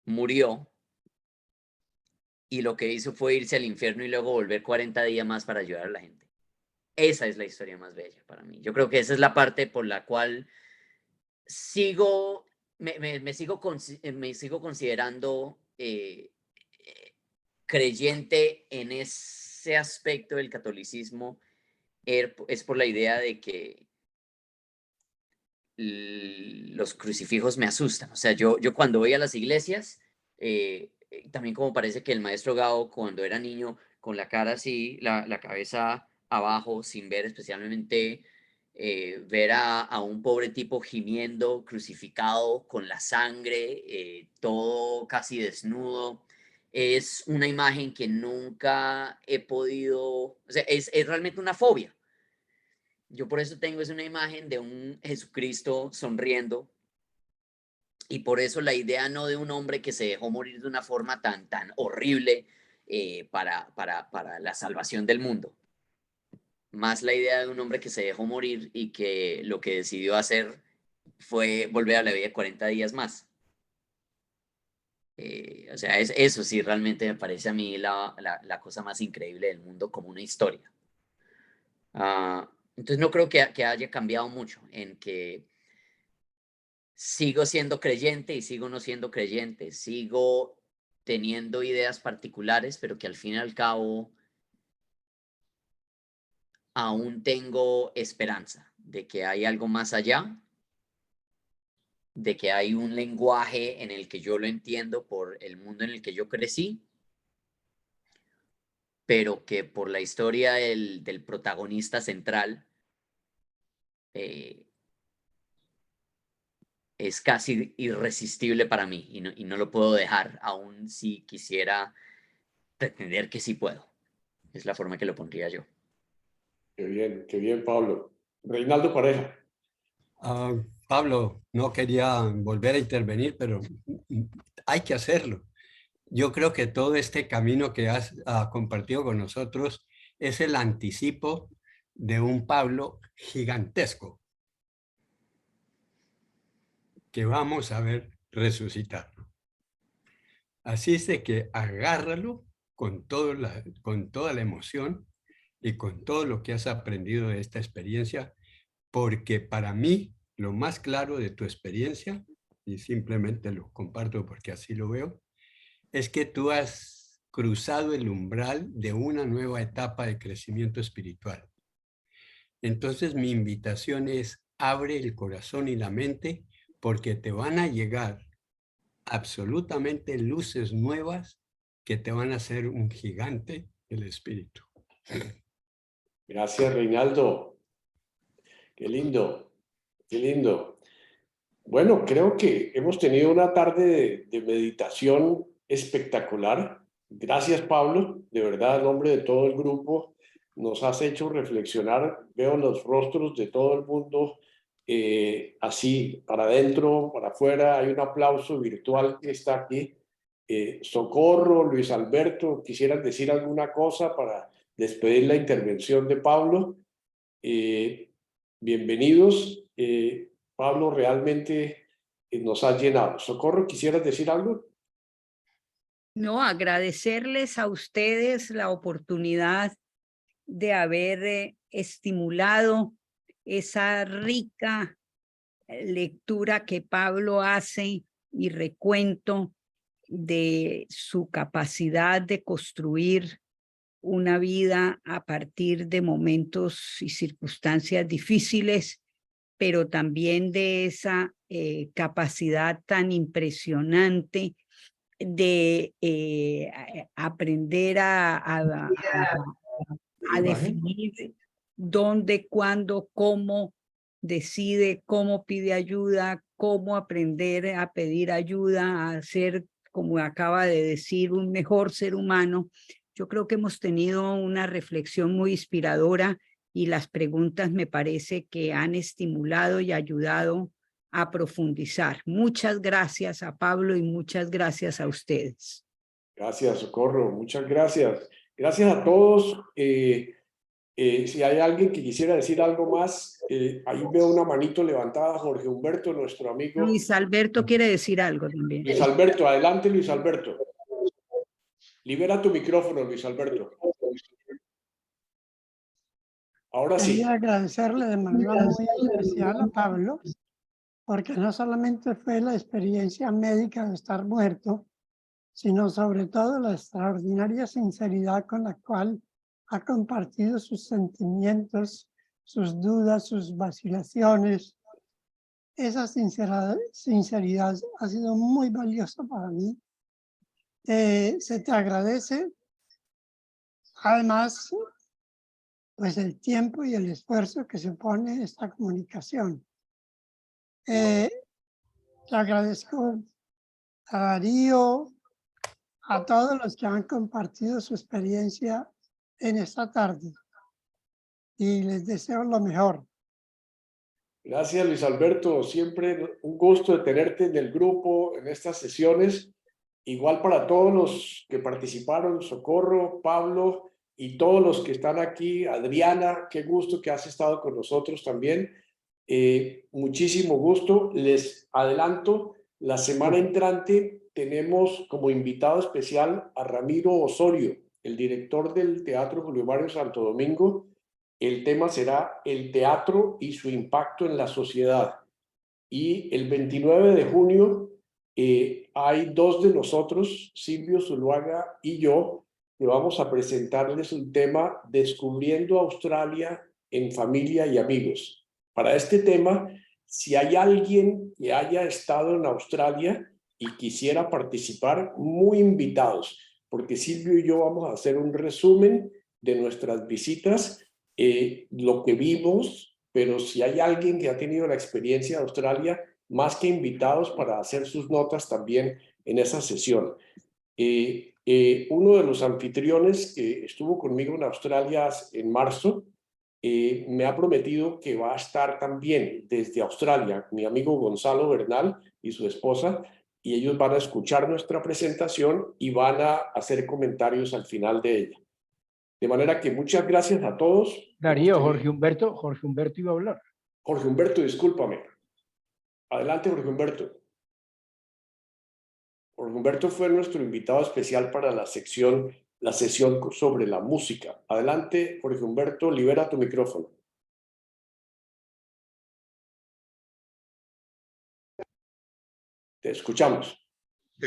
murió, y lo que hizo fue irse al infierno y luego volver 40 días más para ayudar a la gente. Esa es la historia más bella para mí. Yo creo que esa es la parte por la cual me sigo considerando creyente en ese aspecto del catolicismo. Es por la idea de que los crucifijos me asustan. O sea, yo cuando voy a las iglesias, también como parece que el maestro Gao, cuando era niño, con la cara así, la cabeza abajo, sin ver, especialmente ver a un pobre tipo gimiendo, crucificado, con la sangre, todo casi desnudo, es una imagen que nunca he podido, o sea, es realmente una fobia. Yo por eso tengo es una imagen de un Jesucristo sonriendo, y por eso la idea no de un hombre que se dejó morir de una forma tan horrible para la salvación del mundo, más la idea de un hombre que se dejó morir y que lo que decidió hacer fue volver a la vida 40 días más. O sea, eso sí realmente me parece a mí la cosa más increíble del mundo como una historia. Entonces no creo que haya cambiado mucho, en que sigo siendo creyente y sigo no siendo creyente, sigo teniendo ideas particulares, pero que al fin y al cabo aún tengo esperanza de que hay algo más allá, de que hay un lenguaje en el que yo lo entiendo por el mundo en el que yo crecí, pero que por la historia del protagonista central es casi irresistible para mí, y no lo puedo dejar, aun si quisiera pretender que sí puedo. Es la forma que lo pondría yo. Qué bien, Pablo. Reinaldo Pareja. Pablo, no quería volver a intervenir, pero hay que hacerlo. Yo creo que todo este camino que has compartido con nosotros es el anticipo de un Pablo gigantesco que vamos a ver resucitar. Así es de que agárralo con toda la emoción y con todo lo que has aprendido de esta experiencia, porque para mí lo más claro de tu experiencia, y simplemente lo comparto porque así lo veo, es que tú has cruzado el umbral de una nueva etapa de crecimiento espiritual. Entonces mi invitación es: abre el corazón y la mente, porque te van a llegar absolutamente luces nuevas que te van a hacer un gigante del espíritu. Gracias, Reinaldo. Qué lindo, qué lindo. Bueno, creo que hemos tenido una tarde de meditación espectacular. Gracias, Pablo. De verdad, en nombre de todo el grupo, nos has hecho reflexionar. Veo los rostros de todo el mundo así, para adentro, para afuera. Hay un aplauso virtual que está aquí. Socorro, Luis Alberto, ¿quisieran decir alguna cosa para despedir la intervención de Pablo? Bienvenidos. Pablo, realmente nos has llenado. Socorro, ¿quisieras decir algo? No, agradecerles a ustedes la oportunidad de haber estimulado esa rica lectura que Pablo hace y recuento de su capacidad de construir una vida a partir de momentos y circunstancias difíciles, pero también de esa capacidad tan impresionante de aprender a definir dónde, cuándo, cómo decide, cómo pide ayuda, cómo aprender a pedir ayuda, a ser, como acaba de decir, un mejor ser humano. Yo creo que hemos tenido una reflexión muy inspiradora y las preguntas me parece que han estimulado y ayudado a profundizar. Muchas gracias a Pablo y muchas gracias a ustedes. Gracias, Socorro. Muchas gracias. Gracias a todos. Si hay alguien que quisiera decir algo más, ahí veo una manito levantada. Jorge Humberto, nuestro amigo. Luis Alberto quiere decir algo también. Luis Alberto, adelante, Luis Alberto. Libera tu micrófono, Luis Alberto. Ahora sí. Quería agradecerle de manera muy especial a Pablo, porque no solamente fue la experiencia médica de estar muerto, sino sobre todo la extraordinaria sinceridad con la cual ha compartido sus sentimientos, sus dudas, sus vacilaciones. Esa sinceridad ha sido muy valiosa para mí. Se te agradece, además, pues el tiempo y el esfuerzo que se pone esta comunicación. Te agradezco a Darío, a todos los que han compartido su experiencia en esta tarde y les deseo lo mejor. Gracias, Luis Alberto. Siempre un gusto de tenerte en el grupo, en estas sesiones. Igual para todos los que participaron, Socorro, Pablo y todos los que están aquí. Adriana, qué gusto que has estado con nosotros también. Muchísimo gusto. Les adelanto, la semana entrante tenemos como invitado especial a Ramiro Osorio, el director del Teatro Julio Mario Santo Domingo. El tema será el teatro y su impacto en la sociedad. Y el 29 de junio hay dos de nosotros, Silvio Zuluaga y yo, que vamos a presentarles un tema Descubriendo Australia en familia y amigos. Para este tema, si hay alguien que haya estado en Australia y quisiera participar, muy invitados, porque Silvio y yo vamos a hacer un resumen de nuestras visitas, lo que vimos, pero si hay alguien que ha tenido la experiencia de Australia, más que invitados para hacer sus notas también en esa sesión. Uno de los anfitriones que estuvo conmigo en Australia en marzo, me ha prometido que va a estar también desde Australia, mi amigo Gonzalo Bernal y su esposa, y ellos van a escuchar nuestra presentación y van a hacer comentarios al final de ella. De manera que muchas gracias a todos. Darío, Jorge Humberto iba a hablar. Jorge Humberto, discúlpame. Adelante, Jorge Humberto. Jorge Humberto fue nuestro invitado especial para la sesión sobre la música. Adelante, Jorge Humberto, libera tu micrófono. Te escuchamos.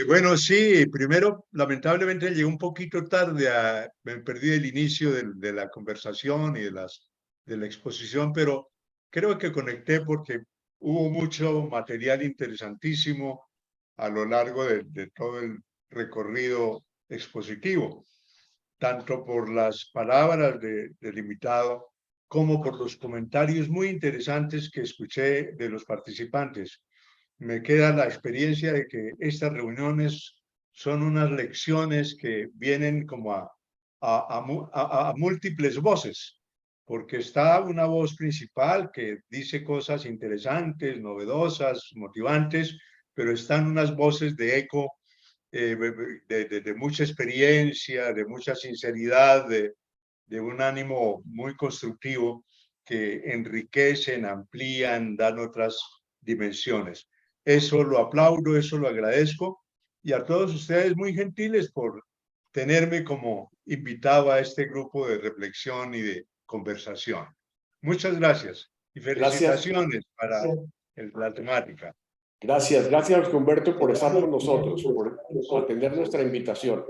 Bueno, sí, primero, lamentablemente llegué un poquito tarde, me perdí el inicio de la conversación y de la exposición, pero creo que conecté porque hubo mucho material interesantísimo a lo largo de todo el recorrido expositivo, tanto por las palabras del invitado como por los comentarios muy interesantes que escuché de los participantes. Me queda la experiencia de que estas reuniones son unas lecciones que vienen como a múltiples voces, porque está una voz principal que dice cosas interesantes, novedosas, motivantes, pero están unas voces de eco de mucha experiencia, de mucha sinceridad, de un ánimo muy constructivo que enriquecen, amplían, dan otras dimensiones. Eso lo aplaudo, eso lo agradezco. Y a todos ustedes muy gentiles por tenerme como invitado a este grupo de reflexión y de conversación. Muchas gracias y felicitaciones para la temática. Gracias, gracias Humberto por estar con nosotros, por atender nuestra invitación.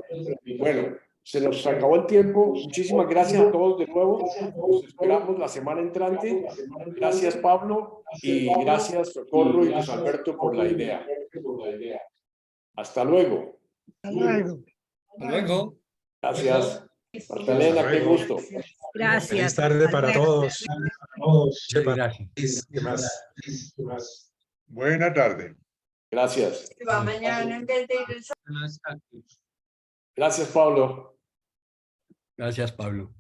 Bueno, se nos acabó el tiempo. Muchísimas gracias a todos de nuevo. Nos esperamos la semana entrante. Gracias Pablo y gracias Socorro y Luis Alberto por la idea. Hasta luego. Hasta luego. Hasta luego. Gracias. Magdalena, qué gusto. Gracias. Feliz tarde para todos. Gracias. Buena tarde. Gracias. Va mañana en vez de ir el Gracias, Pablo. Gracias, Pablo.